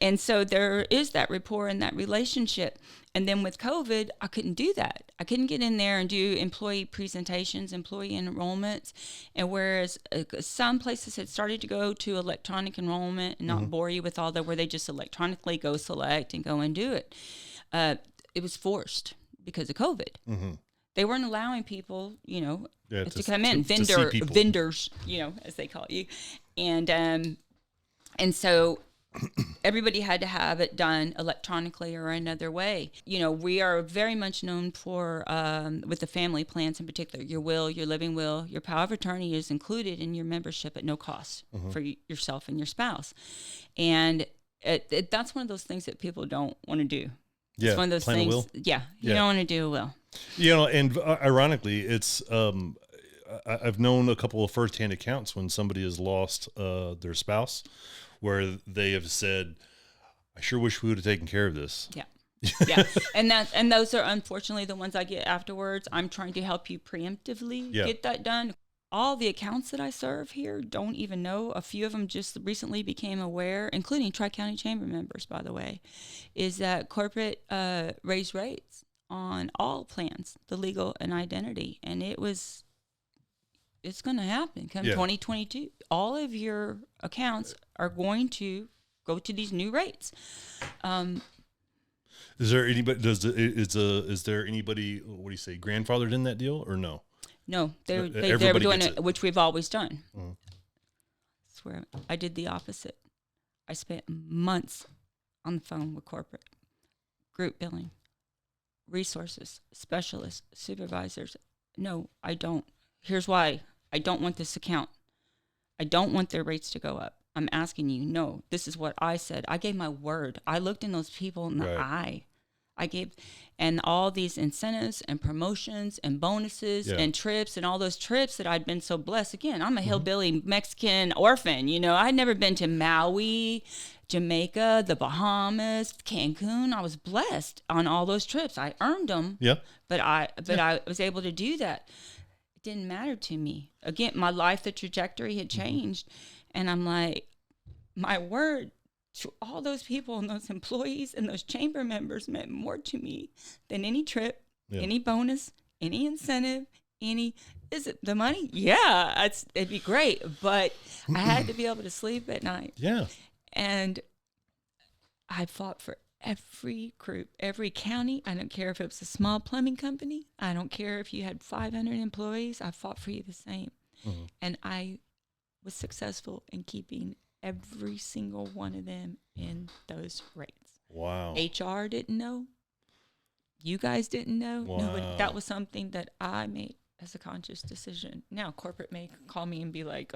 And so there is that rapport and that relationship. And then with COVID, I couldn't do that. I couldn't get in there and do employee presentations, employee enrollments. And whereas some places had started to go to electronic enrollment and not bore you with all that, where they just electronically go select and go and do it. It was forced because of COVID. They weren't allowing people, to come in, vendors, as they call you. And so everybody had to have it done electronically or another way. We are very much known for, with the family plans in particular, your will, your living will, your power of attorney is included in your membership at no cost for yourself and your spouse. And that's one of those things that people don't want to do. Yeah, it's one of those plan a things. will. Yeah, you don't want to do a will. And ironically, it's I've known a couple of firsthand accounts when somebody has lost their spouse, where they have said, "I sure wish we would have taken care of this." Yeah. Yeah. And those are unfortunately the ones I get afterwards. I'm trying to help you preemptively get that done. All the accounts that I serve here don't even know. A few of them just recently became aware, including Tri-County Chamber members, by the way, is that corporate raised rates on all plans, the legal and identity. And it's going to happen come 2022. All of your accounts are going to go to these new rates. Is there anybody? Is there anybody? What do you say? Grandfathered in that deal or no? No, they were doing it, which we've always done. I swear, I did the opposite. I spent months on the phone with corporate, group billing, resources, specialists, supervisors. No, I don't. Here's why. I don't want this account. I don't want their rates to go up. I'm asking you, no, this is what I said. I gave my word. I looked in those people in the eye. And all these incentives and promotions and bonuses and trips and all those trips that I'd been so blessed. Again, I'm a hillbilly Mexican orphan. I'd never been to Maui, Jamaica, the Bahamas, Cancun. I was blessed on all those trips. I earned them. Yeah. But I was able to do that. It didn't matter to me. Again, my life, the trajectory had changed. And I'm like, my word to all those people and those employees and those chamber members meant more to me than any trip, any bonus, any incentive, is it the money? Yeah, it'd be great. But I had to be able to sleep at night. Yeah. And I fought for every group, every county. I don't care if it was a small plumbing company. I don't care if you had 500 employees. I fought for you the same. And I was successful in keeping every single one of them in those rates. Wow. HR didn't know. You guys didn't know. Wow. Nobody, that was something that I made as a conscious decision. Now, corporate may call me and be like,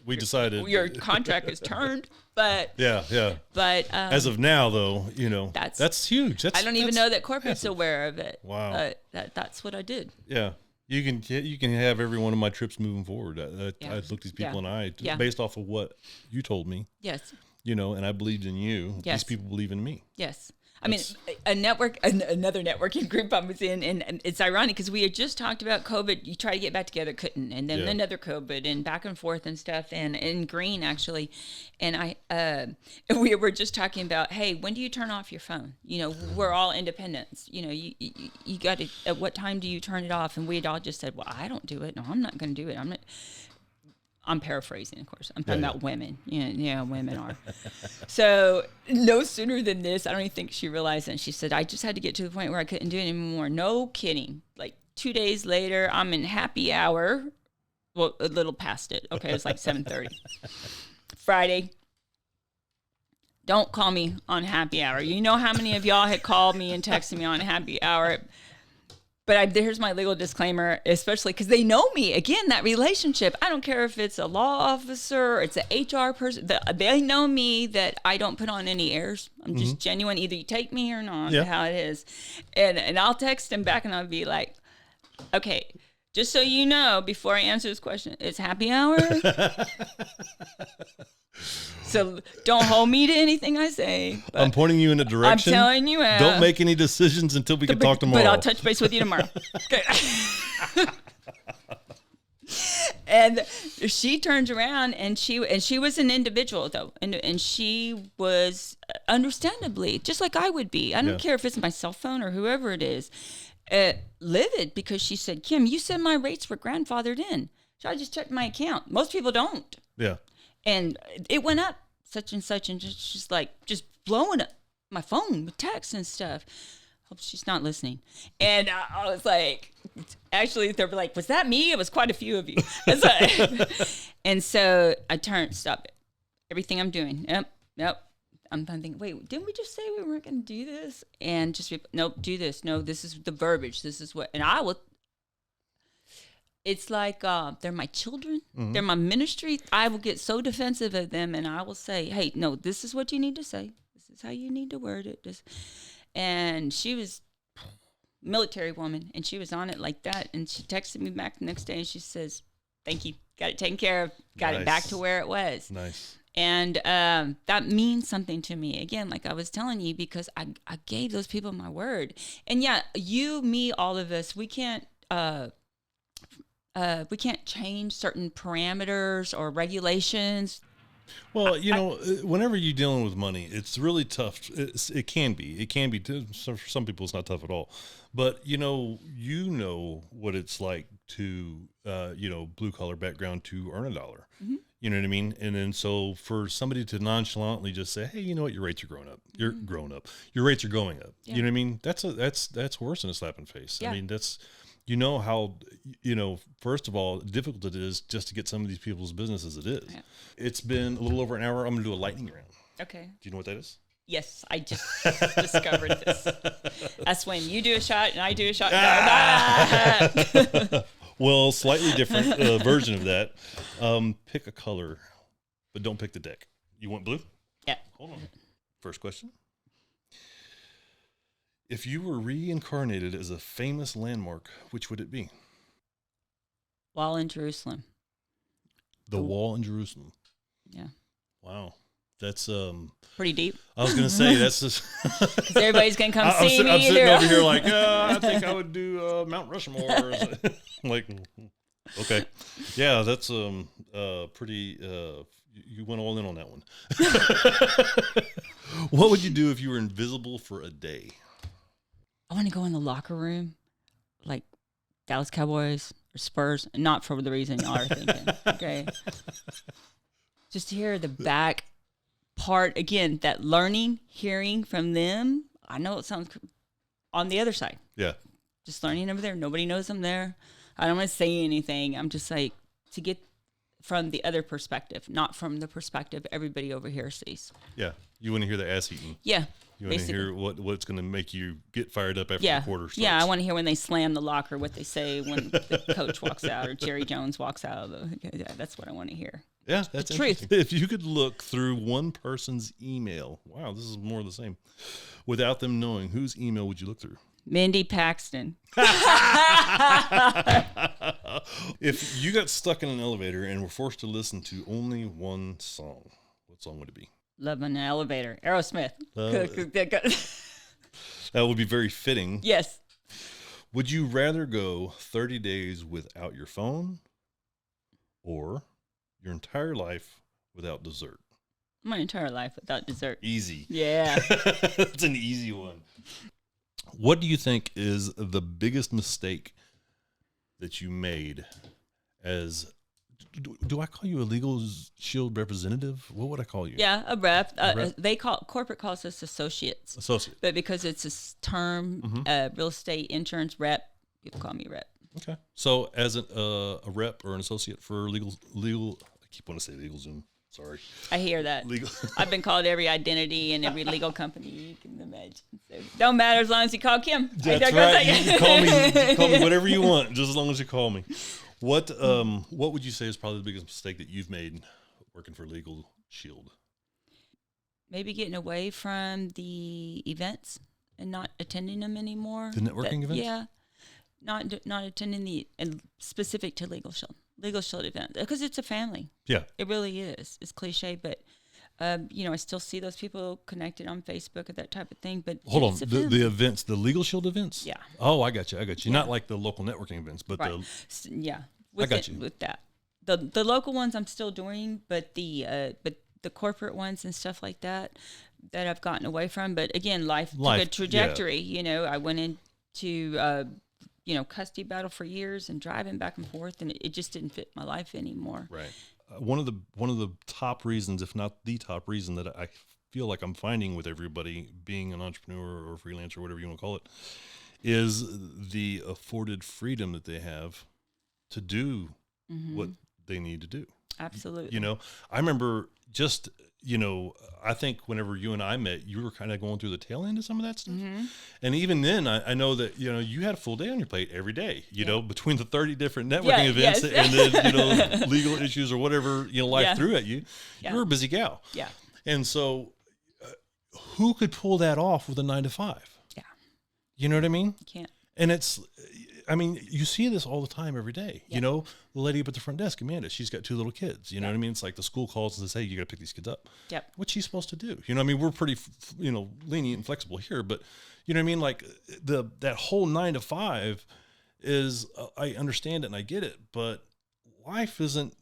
we decided your contract is turned, but But as of now, though, that's huge. I don't even know that corporate's aware of it. Wow. That's what I did. Yeah. You can have every one of my trips moving forward. I looked these people in the eye based off of what you told me. Yes. And I believed in you. Yes. These people believe in me. Yes. I mean, another networking group I was in, and it's ironic because we had just talked about COVID. You try to get back together, couldn't, and then another COVID, and back and forth and stuff, and in green actually, and we were just talking about, hey, when do you turn off your phone? We're all independents. You got to. At what time do you turn it off? And we had all just said, well, I don't do it. No, I'm not going to do it. I'm paraphrasing, of course. I'm talking about women. Women are. So no sooner than this, I don't even think she realized it. She said, I just had to get to the point where I couldn't do it anymore. No kidding. Like 2 days later, I'm in happy hour. Well, a little past it. Okay, it was like 7:30. Friday. Don't call me on happy hour. You know how many of y'all had called me and texted me on happy hour. But here's my legal disclaimer, especially because they know me. Again, that relationship. I don't care if it's a law officer or it's an HR person. They know me that I don't put on any airs. I'm just genuine. Either you take me or not, how it is. And I'll text them back and I'll be like, okay, just so you know, before I answer this question, it's happy hour. So don't hold me to anything I say. I'm pointing you in a direction. I'm telling you. Don't make any decisions until we can talk tomorrow. But I'll touch base with you tomorrow. Okay. And she turns around and she was an individual though. And she was understandably, just like I would be. I don't care if it's my cell phone or whoever it is, livid because she said, Kim, you said my rates were grandfathered in. So I just checked my account. Most people don't. Yeah. And it went up such and such and just blowing up my phone with texts and stuff. Hope she's not listening. And I was like, actually, they were like, was that me? It was quite a few of you. And so I stop it. Everything I'm doing. Yep. I'm thinking, wait, didn't we just say we weren't going to do this? And just, nope, do this. No, this is the verbiage. This is what, and I will. It's like they're my children. Mm-hmm. They're my ministry. I will get so defensive of them, and I will say, hey, no, this is what you need to say. This is how you need to word it. And she was military woman, and she was on it like that. And she texted me back the next day, and she says, thank you. Got it taken care of. Got it back to where it was. Nice. And that means something to me. Again, like I was telling you, because I gave those people my word. And yeah, you, me, all of us, we can't change certain parameters or regulations. Well, whenever you're dealing with money, it's really tough. It can be. For some people, it's not tough at all. But you know what it's like to, blue collar background to earn a dollar. Mm-hmm. You know what I mean? And then so for somebody to nonchalantly just say, hey, you know what, your rates are growing up. You're growing up. Your rates are going up. Yeah. You know what I mean? That's worse than a slap in the face. Yeah. I mean, that's. You know how, first of all, difficult it is just to get some of these people's business as it is. Yeah. It's been a little over an hour. I'm going to do a lightning round. Okay. Do you know what that is? Yes, I just discovered this. That's when you do a shot and I do a shot. Well, slightly different version of that. Pick a color, but don't pick the deck. You want blue? Yeah. Hold on. First question. If you were reincarnated as a famous landmark, which would it be? Wall in Jerusalem. The wall in Jerusalem. Yeah. Wow. That's pretty deep. I was gonna say that's just because everybody's gonna come see me. I'm sitting over here like, I think I would do Mount Rushmore. Like, okay, yeah, that's pretty. You went all in on that one. What would you do if you were invisible for a day? I want to go in the locker room, like Dallas Cowboys or Spurs, and not for the reason y'all are thinking. Okay, just to hear the back part again, that learning, hearing from them. I know it sounds on the other side. Yeah, just learning over there. Nobody knows I'm there. I don't want to say anything. I'm just like to get from the other perspective, not from the perspective everybody over here sees. Yeah, you want to hear the ass eating. Yeah. You want to hear what's going to make you get fired up after the quarter starts. Yeah, I want to hear when they slam the locker, what they say when the coach walks out or Jerry Jones walks out. That's what I want to hear. Yeah, that's the truth. If you could look through one person's email, wow, this is more of the same. Without them knowing, whose email would you look through? Mindy Paxton. If you got stuck in an elevator and were forced to listen to only one song, what song would it be? Love in an Elevator. Aerosmith. That would be very fitting. Yes. Would you rather go 30 days without your phone or your entire life without dessert? My entire life without dessert. Easy. Yeah. It's an easy one. What do you think is the biggest mistake that you made as... Do I call you a LegalShield representative? What would I call you? Yeah, a rep. Corporate calls us associates. Associate. But because it's a term, real estate insurance rep, people call me rep. Okay. So as a rep or an associate for legal, I keep wanting to say LegalZoom. Sorry. I hear that. I've been called every identity and every legal company you can imagine. So don't matter as long as you call Kim. That's right. You can call me whatever you want, just as long as you call me. What would you say is probably the biggest mistake that you've made working for LegalShield? Maybe getting away from the events and not attending them anymore. The networking events? Yeah. Not attending and specific to LegalShield event, because it's a family. Yeah. It really is. It's cliche, but I still see those people connected on Facebook and that type of thing. But hold on, the events, the LegalShield events. Yeah. Oh, I got you. Yeah. Not like the local networking events, but right. I got you with that. The local ones I'm still doing, but the corporate ones and stuff like that I've gotten away from. But again, life took a trajectory. Yeah. You know, I went into custody battle for years and driving back and forth, and it just didn't fit my life anymore. Right. One of the top reasons, if not the top reason, that I feel like I'm finding with everybody being an entrepreneur or freelancer, or whatever you want to call it, is the afforded freedom that they have to do what they need to do. Absolutely. You know, I remember just, I think whenever you and I met, you were kind of going through the tail end of some of that stuff. Mm-hmm. And even then, I know that, you had a full day on your plate every day, you know, between the 30 different networking events and then, legal issues or whatever, life threw at you. You were a busy gal. Yeah. And so who could pull that off with a 9-to-5? Yeah. You know what I mean? You can't. And you see this all the time every day. Yep. The lady up at the front desk, Amanda, she's got 2 little kids. You know what I mean? It's like the school calls and says, hey, you got to pick these kids up. Yep. What's she supposed to do? We're pretty, lenient and flexible here, but you know what I mean? Like that whole 9-to-5 is, I understand it and I get it, but life isn't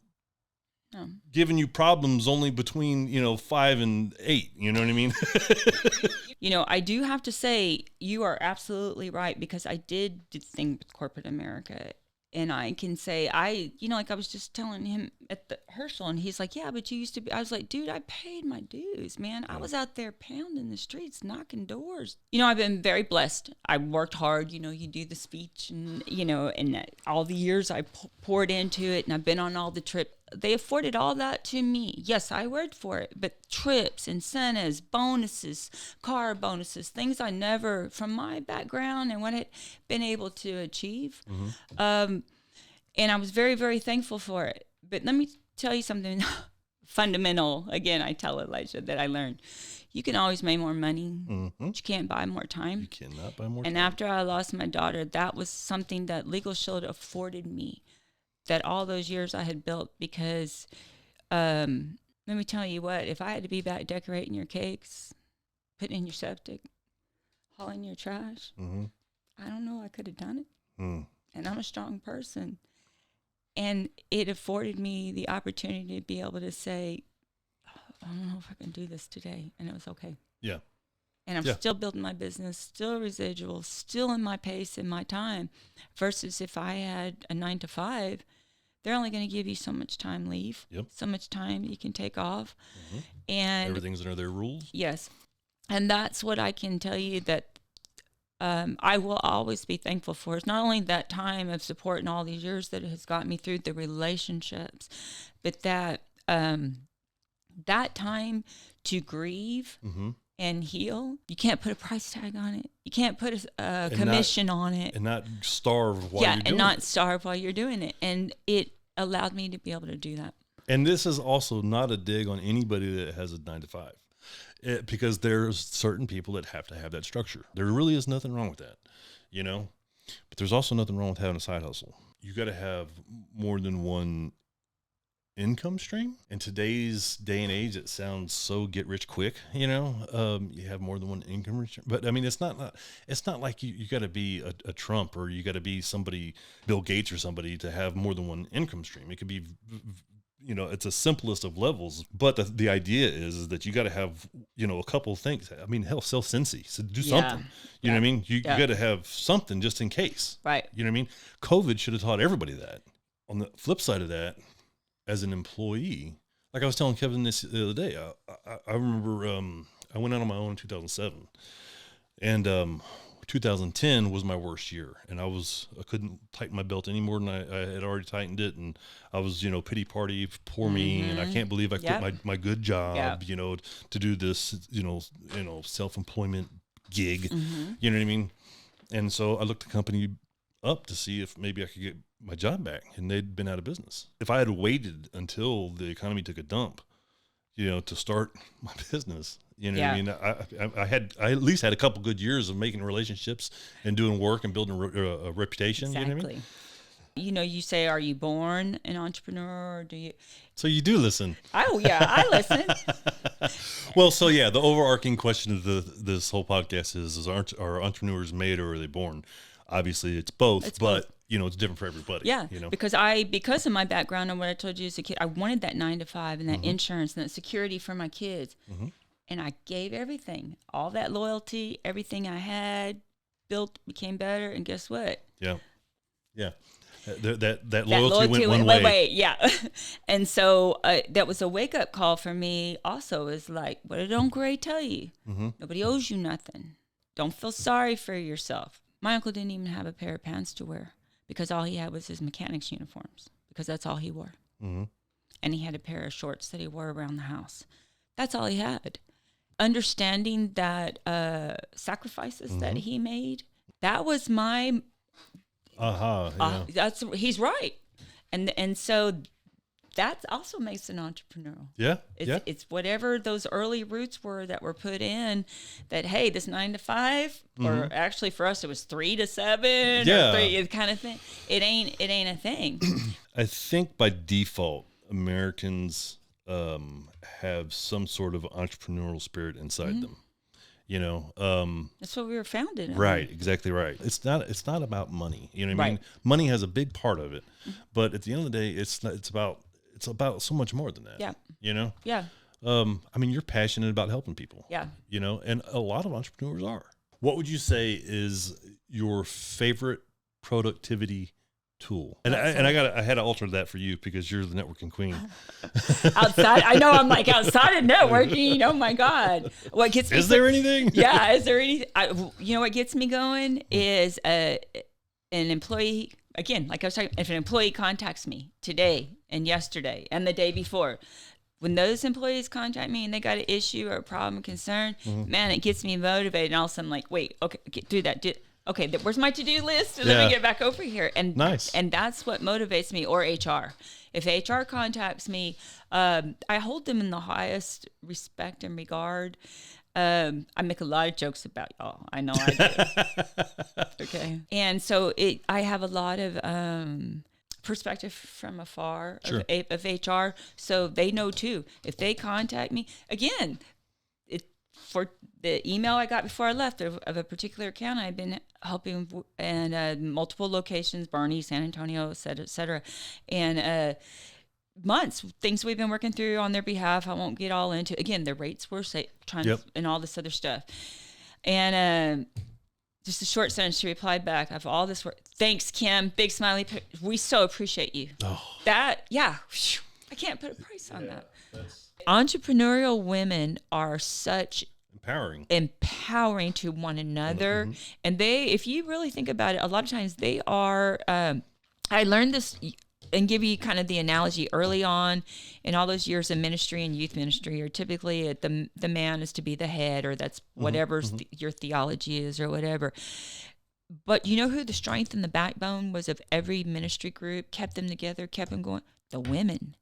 giving you problems only between, 5 and 8. You know what I mean? I do have to say you are absolutely right, because I did the thing with corporate America, and I can say I was just telling him at the Herschel, and he's like, yeah, but you used to be. I was like, dude, I paid my dues, man. I was out there pounding the streets, knocking doors. I've been very blessed. I worked hard. You do the speech, and and all the years I poured into it, and I've been on all the trips. They afforded all that to me. Yes, I worked for it, but trips, incentives, bonuses, car bonuses, things I never, from my background and what I'd been able to achieve. Mm-hmm. And I was very, very thankful for it. But let me tell you something fundamental. Again, I tell Elijah that I learned. You can always make more money, but you can't buy more time. You cannot buy more time. And after I lost my daughter, that was something that LegalShield afforded me, that all those years I had built, because let me tell you what, if I had to be back decorating your cakes, putting in your septic, hauling your trash, I don't know, I could have done it. And I'm a strong person. And it afforded me the opportunity to be able to say, I don't know if I can do this today. And it was okay. Yeah. And I'm still building my business, still residual, still in my pace and my time, versus if I had a 9-to-5, they're only going to give you so much time leave, so much time you can take off. And everything's under their rules. Yes. And that's what I can tell you that I will always be thankful for. It's not only that time of support and all these years that has got me through the relationships, but that time to grieve and heal. You can't put a price tag on it. You can't put a commission on it. And not starve while you're doing it. Yeah, and not starve while you're doing it. And it allowed me to be able to do that. And this is also not a dig on anybody that has a 9-to-5. Because there's certain people that have to have that structure. There really is nothing wrong with that, But there's also nothing wrong with having a side hustle. You got to have more than one income stream. In today's day and age, it sounds so get rich quick, you have more than one income stream. But I mean, it's not like you got to be a Trump, or you got to be somebody, Bill Gates or somebody, to have more than one income stream. It could be, it's a simplest of levels, but the idea is that you got to have, a couple of things. I mean, hell, sell Cincy, so do something. You know what I mean? You got to have something just in case. Right. You know what I mean? COVID should have taught everybody that. On the flip side of that, as an employee, like I was telling Kevin this the other day, I remember I went out on my own in 2007, and 2010 was my worst year, and I couldn't tighten my belt any more than I had already tightened it, and I was, pity party, poor me, and I can't believe I quit my good job, to do this, self-employment gig, you know what I mean? And so I looked the company up to see if maybe I could get my job back, and they'd been out of business. If I had waited until the economy took a dump, to start my business, what I mean? I at least had a couple good years of making relationships and doing work and building a reputation. Exactly. You know what I mean? You say, are you born an entrepreneur, or do you? So you do listen. Oh yeah, I listen. Well, so yeah, the overarching question of this whole podcast is are entrepreneurs made, or are they born? Obviously, it's both, It's but both. it's different for everybody. Yeah, You know, because of my background and what I told you as a kid, I wanted that 9 to 5 and that insurance and that security for my kids. And I gave everything, all that loyalty, everything I had built became better. And guess what? Yeah. That loyalty went one way. Yeah. And so that was a wake up call for me. Also, is like, what did Uncle Ray tell you? Nobody owes you nothing. Don't feel sorry for yourself. My uncle didn't even have a pair of pants to wear because all he had was his mechanic's uniforms because that's all he wore. And he had a pair of shorts that he wore around the house. That's all he had. Understanding that sacrifices that he made, that was my he's right. And so that also makes an entrepreneurial. It's whatever those early roots were that were put in that, hey, this 9 to 5, or actually for us it was 3 to 7 or 3 kind of thing. It ain't a thing. I think by default Americans have some sort of entrepreneurial spirit inside them. That's what we were founded on. Right, exactly right. It's not about money. You know what I mean? Money has a big part of it, but at the end of the day, it's about so much more than that. Yeah. Yeah. I mean, you're passionate about helping people. Yeah. And a lot of entrepreneurs are. What would you say is your favorite productivity tool? And I had to alter that for you because you're the networking queen. Outside, I know, I'm like outside of networking. Oh my God. What gets me? Is there anything? Yeah. Is there anything? What gets me going is an employee. Again, like I was talking, if an employee contacts me today and yesterday and the day before, when those employees contact me and they got an issue or a problem, concern, man, it gets me motivated. And all of a sudden, I'm like, wait, okay, do that. Okay, where's my to-do list? Let me get back over here. And nice. And that's what motivates me, or HR. If HR contacts me, I hold them in the highest respect and regard. I make a lot of jokes about y'all. I know I do. Okay. And so I have a lot of perspective from afar of HR. So they know too. If they contact me, again, for the email I got before I left of a particular account I've been helping and multiple locations, Bernie, San Antonio, et cetera, and months, things we've been working through on their behalf. I won't get all into, again, the rates were and all this other stuff. And just a short sentence, she replied back, of all this work, thanks, Kim, big smiley, we so appreciate you. I can't put a price on that. Entrepreneurial women are such empowering to one another. And if you really think about it, a lot of times they are, I learned this and give you kind of the analogy early on in all those years of ministry and youth ministry, or typically the man is to be the head, or that's whatever your theology is or whatever. But you know who the strength and the backbone was of every ministry group, kept them together, kept them going? The women.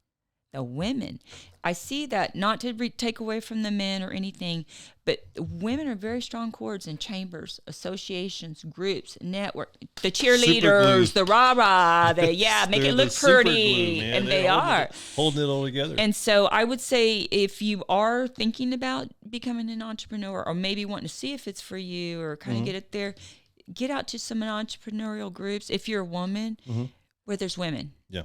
I see that, not to take away from the men or anything, but women are very strong chords in chambers, associations, groups, network, the cheerleaders, the rah-rah, make it look pretty, glue, and they are. Holding it all together. And so I would say if you are thinking about becoming an entrepreneur, or maybe wanting to see if it's for you, or kind of get it there, get out to some entrepreneurial groups. If you're a woman, where there's women. Yeah.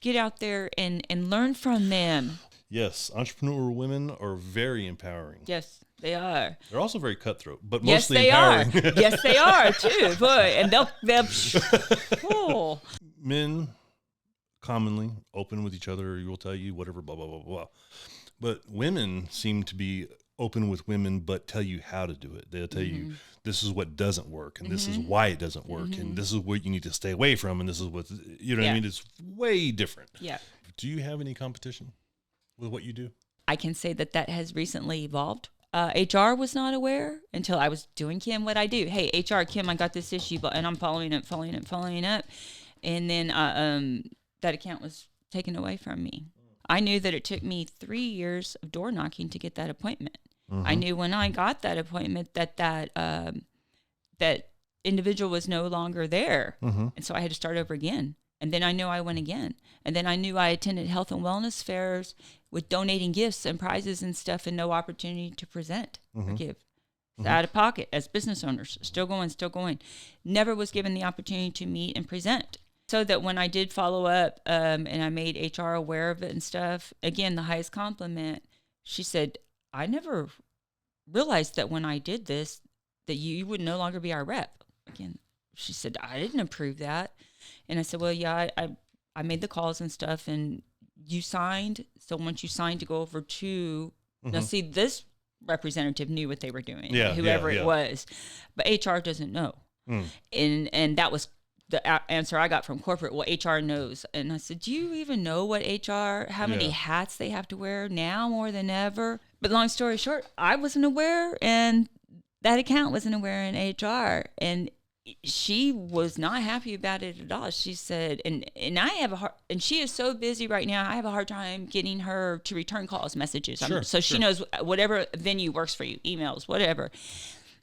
Get out there and learn from them. Yes, entrepreneurial women are very empowering. Yes, they are. They're also very cutthroat, but mostly empowering. Yes, they are too. Boy, and they'll Men commonly open with each other. Will tell you whatever, blah blah blah blah. But women seem to be open with women, but tell you how to do it. They'll tell you this is what doesn't work, and this is why it doesn't work, and this is what you need to stay away from, and this is what, you know what I mean? It's way different. Yeah. Do you have any competition with what you do? I can say that has recently evolved. HR was not aware until I was doing, Kim, what I do. Hey, HR, Kim, I got this issue, and I'm following up. And then that account was taken away from me. I knew that it took me 3 years of door knocking to get that appointment. I knew when I got that appointment that individual was no longer there. And so I had to start over again. And then I knew I went again. And then I knew I attended health and wellness fairs with donating gifts and prizes and stuff, and no opportunity to present or give. out of pocket as business owners, still going. Never was given the opportunity to meet and present. So that when I did follow up and I made HR aware of it and stuff, again, the highest compliment, she said, I never realized that when I did this, that you would no longer be our rep. Again, she said, I didn't approve that. And I said, well, yeah, I made the calls and stuff and you signed. So once you signed to go over to, now see, this representative knew what they were doing, whoever it was, but HR doesn't know. And that was the answer I got from corporate. Well, HR knows. And I said, do you even know what HR, how many hats they have to wear now more than ever? But long story short, I wasn't aware and that account wasn't aware in HR. And she was not happy about it at all. She said, and I have and she is so busy right now, I have a hard time getting her to return calls, messages. She knows whatever venue works for you, emails, whatever.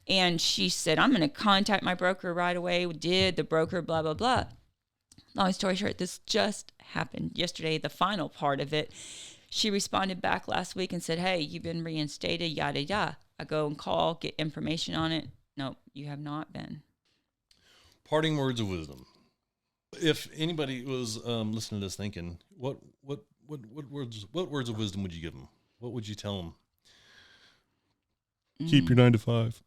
And she said, I'm going to contact my broker right away. Did the broker, blah, blah, blah. Long story short, this just happened yesterday, the final part of it. She responded back last week and said, hey, you've been reinstated, yada, yada. I go and call, get information on it. No, you have not been. Parting words of wisdom. If anybody was listening to this thinking, what words of wisdom would you give them? What would you tell them? Keep your 9 to 5.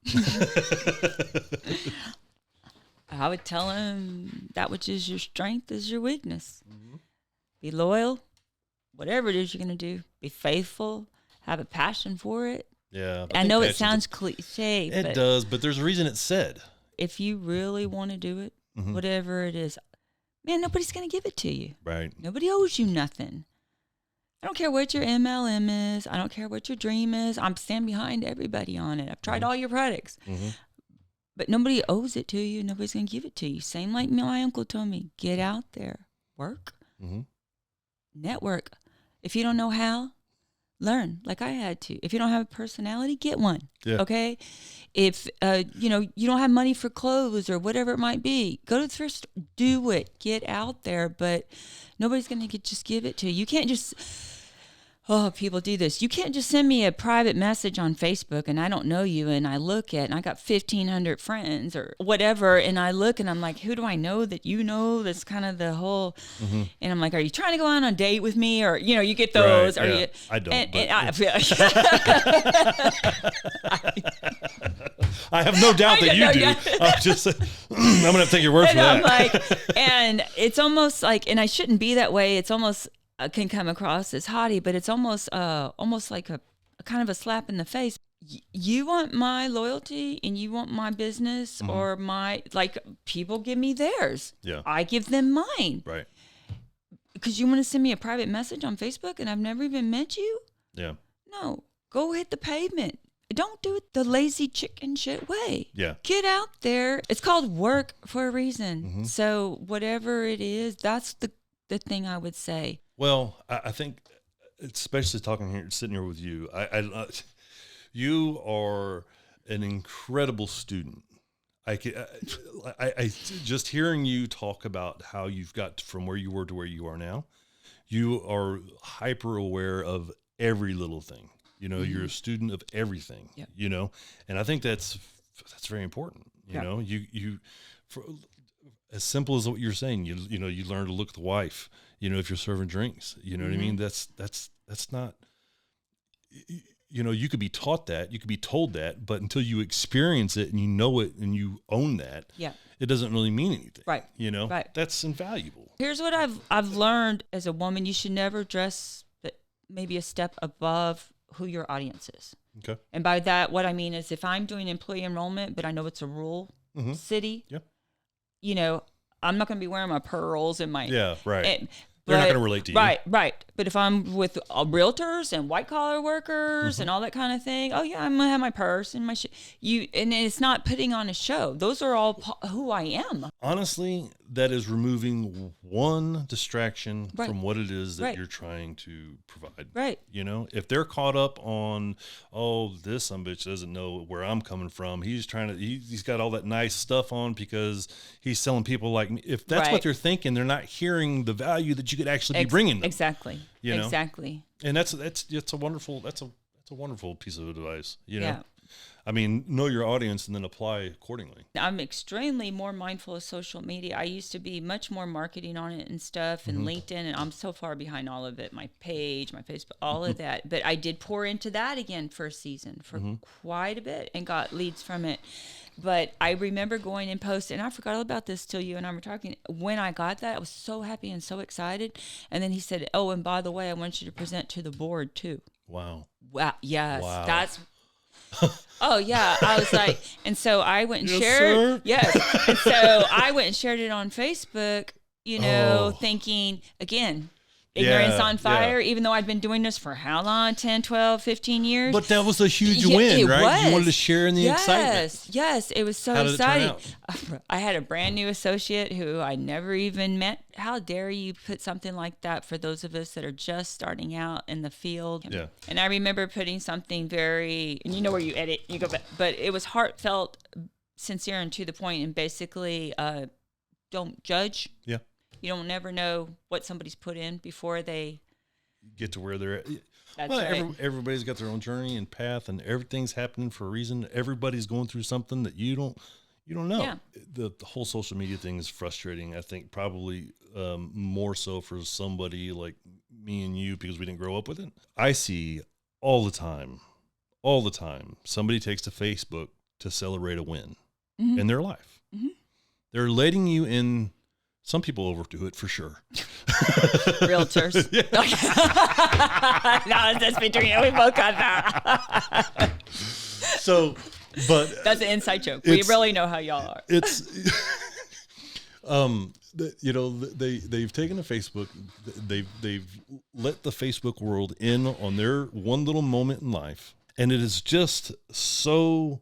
I would tell him that which is your strength is your weakness. Be loyal, whatever it is you're going to do. Be faithful, have a passion for it. Yeah. I know it sounds cliche. It does, but there's a reason it's said. If you really want to do it, whatever it is, man, nobody's going to give it to you. Right. Nobody owes you nothing. I don't care what your MLM is. I don't care what your dream is. I'm stand behind everybody on it. I've tried all your products. But nobody owes it to you. Nobody's going to give it to you. Same like my uncle told me. Get out there. Work. Network. If you don't know how, learn like I had to. If you don't have a personality, get one. Yeah. Okay? If you don't have money for clothes or whatever it might be, go to the thrift store. Do it. Get out there. But nobody's going to just give it to you. You can't just... Oh, people do this. You can't just send me a private message on Facebook and I don't know you and I look at and I got 1,500 friends or whatever and I look and I'm like, who do I know that you know? That's kind of the whole, and I'm like, are you trying to go on a date with me? Or, you get those. Right, you, I don't. I have no doubt that you do. I'm just, I'm going to have to take your word for that. I'm like, and it's almost like, and I shouldn't be that way. It's almost, can come across as haughty, but it's almost like a kind of a slap in the face. You want my loyalty and you want my business or people give me theirs. Yeah. I give them mine. Right. Because you want to send me a private message on Facebook and I've never even met you? Yeah. No. Go hit the pavement. Don't do it the lazy chicken shit way. Yeah. Get out there. It's called work for a reason. So whatever it is, that's the thing I would say. Well, I think, especially sitting here with you, you are an incredible student. I just hearing you talk about how you've got from where you were to where you are now, you are hyper aware of every little thing. You're a student of everything. Yeah. And I think that's very important. You as simple as what you're saying, you learn to look at the wife. If you're serving drinks, what I mean? That's not, you could be taught that, you could be told that, but until you experience it and you know it and you own that, it doesn't really mean anything. Right. Right. That's invaluable. Here's what I've learned as a woman. You should never dress maybe a step above who your audience is. Okay. And by that, what I mean is if I'm doing employee enrollment, but I know it's a rural city, I'm not going to be wearing my pearls and my... Yeah, right. They're not going to relate to you. Right. But if I'm with realtors and white collar workers and all that kind of thing, oh yeah, I'm going to have my purse and my shit. And it's not putting on a show. Those are all who I am. Honestly, that is removing one distraction from what it is that you're trying to provide. Right. If they're caught up on, this some bitch doesn't know where I'm coming from. He's he's got all that nice stuff on because he's selling people like me. If that's what they're thinking, they're not hearing the value that you could actually be bringing them. Exactly. Exactly. And that's a wonderful piece of advice. I mean, know your audience and then apply accordingly. I'm extremely more mindful of social media. I used to be much more marketing on it and stuff, and LinkedIn, and I'm so far behind all of it. My page, my Facebook, all of that. But I did pour into that again for a season for quite a bit and got leads from it. But I remember going and posting, and I forgot all about this till you and I were talking. When I got that, I was so happy and so excited. And then he said, "Oh, and by the way, I want you to present to the board too." Wow. Wow. Yes. Wow. That's. Oh yeah, I was like, and so I went and Yes, shared. sir. Yes, and so I went and shared it on Facebook. Thinking again, ignorance on fire. Yeah. Even though I'd been doing this for how long? 10, 12, 15 years. But that was a huge Yeah, win, it right? was. You wanted to share in the excitement. Yes, it was so How did it turn exciting. I had a brand new associate who I never even met. How dare you put something like that for those of us that are just starting out in the field? Yeah. And I remember putting something very, and you know where you edit, you go back, but it was heartfelt, sincere, and to the point, and basically don't judge. Yeah. You don't never know what somebody's put in before they Get to where they're at. That's Well, right. everybody's got their own journey and path, and everything's happening for a reason. Everybody's going through something that you don't know. Yeah. The whole social media thing is frustrating. I think probably more so for somebody like me and you, because we didn't grow up with it. I see all the time, somebody takes to Facebook to celebrate a win in their life. They're letting you in. Some people overdo it for sure. Realtors. No, that's between you. We both got that. So, but That's an inside joke. We really know how y'all are. it's they've taken to Facebook, they've let the Facebook world in on their one little moment in life, and it is just so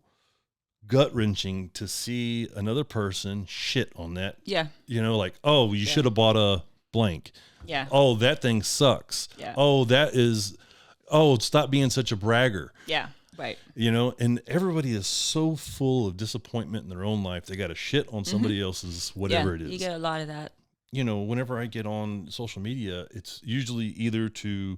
gut-wrenching to see another person shit on that. Yeah. Like, oh, you should have bought a blank. Yeah. Oh, that thing sucks. Yeah. Oh, stop being such a bragger. Yeah. Right. And everybody is so full of disappointment in their own life. They got to shit on somebody else's whatever it is. You get a lot of that. Whenever I get on social media, it's usually either to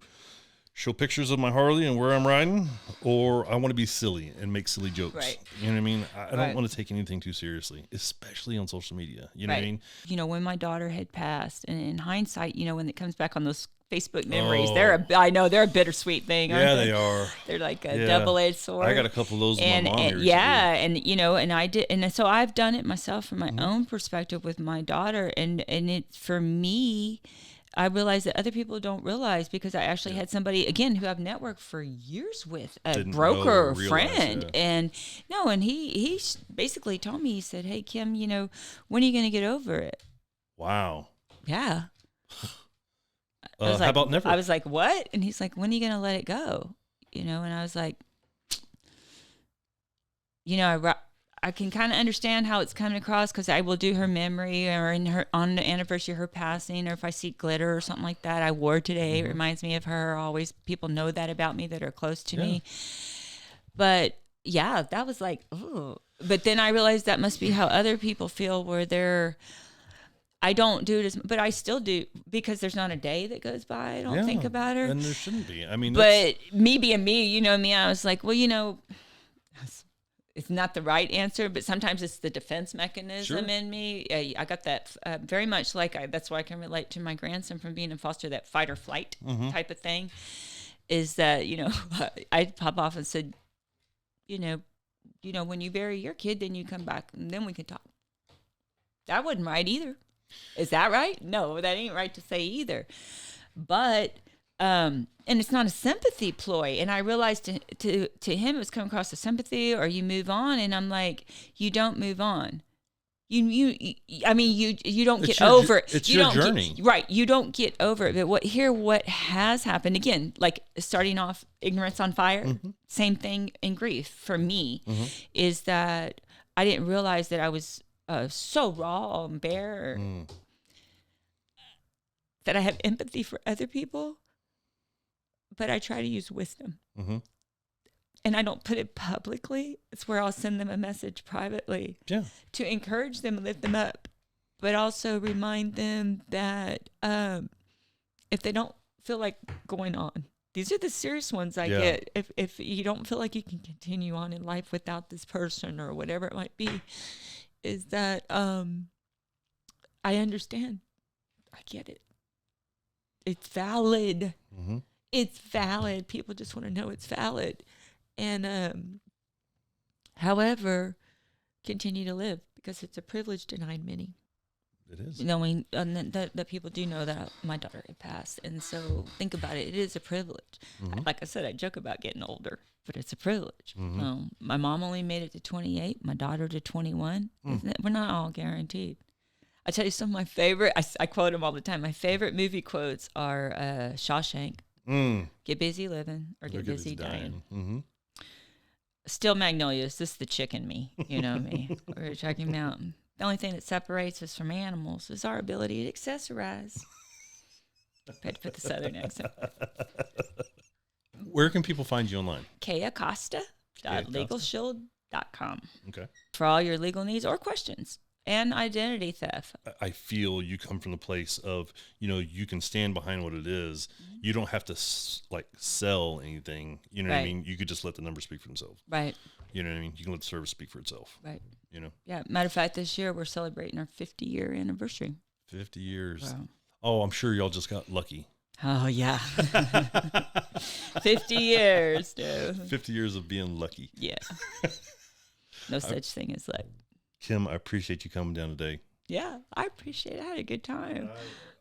show pictures of my Harley and where I'm riding, or I want to be silly and make silly jokes. Right. You know what I mean? I don't Right. want to take anything too seriously, especially on social media. You know what I mean? When my daughter had passed, and in hindsight, when it comes back on those Facebook memories, Oh. they're a bittersweet thing, aren't Yeah, they? they are. They're like a Yeah. double-edged sword. I got a couple of those with and, my mom here recently. and I did, and so I've done it myself from my own perspective with my daughter, and it, for me, I realized that other people don't realize, because I actually had somebody, again, who I've networked for years with, a Didn't broker know or or realize, friend. yeah. And he basically told me, he said, "Hey, Kim, when are you going to get over it?" Wow. Yeah. I was How about never? I was like, "What?" And he's like, "When are you going to let it go?" And I was like, I can kind of understand how it's coming across, because I will do her memory, or on the anniversary of her passing, or if I see glitter or something like that, I wore today. It reminds me of her. Always, people know that about me that are close to me. But yeah, that was like, oh. But then I realized that must be how other people feel, where I don't do it as, but I still do, because there's not a day that goes by I don't think about her. And there shouldn't be. I mean, But me being me, me, I was like, well, it's not the right answer, but sometimes it's the defense mechanism in me. I got that very much that's why I can relate to my grandson from being in foster, that fight or flight type of thing, is that, I'd pop off and said, when you bury your kid, then you come back and then we can talk. That wasn't right either. Is that right? No, that ain't right to say either. But, and it's not a sympathy ploy. And I realized to him, it was coming across as sympathy, or you move on. And I'm like, you don't move on. You don't get over it. It's your journey. Right. You don't get over it. But what has happened, again, like starting off ignorance on fire, same thing in grief for me, is that I didn't realize that I was so raw and bare, that I have empathy for other people, but I try to use wisdom. And I don't put it publicly. It's where I'll send them a message privately to encourage them, lift them up, but also remind them that if they don't feel like going on, These are the serious ones I Yeah. get. If you don't feel like you can continue on in life without this person or whatever it might be, is that I understand. I get it. It's valid. Mm-hmm. It's valid. People just want to know it's valid. And however, continue to live, because it's a privilege denied many. It is. Knowing that people do know that my daughter had passed. And so think about it. It is a privilege. Mhm. Like I said, I joke about getting older, but it's a privilege. Mhm. My mom only made it to 28, my daughter to 21. We're not all guaranteed. I tell you some of my favorite, I quote them all the time. My favorite movie quotes are Shawshank, get busy living or get busy dying. Mm-hmm. Still Magnolias, this is the chicken me, you know me. We're Chucky Mountain. The only thing that separates us from animals is our ability to accessorize. I had to put the Southern accent. Where can people find you online? KimAcosta.LegalShield.com Okay. for all your legal needs or questions and identity theft. I feel you come from the place of, you can stand behind what it is. You don't have to sell anything. You know what I Right. mean? You could just let the numbers speak for themselves. Right. You know what I mean? You can let the service speak for itself. Right. Yeah. Matter of fact, this year we're celebrating our 50-year anniversary. 50 years. Wow. Oh, I'm sure y'all just got lucky. Oh, yeah. 50 years, dude. 50 years of being lucky. Yeah. No such thing as luck. Kim, I appreciate you coming down today. Yeah, I appreciate it. I had a good time.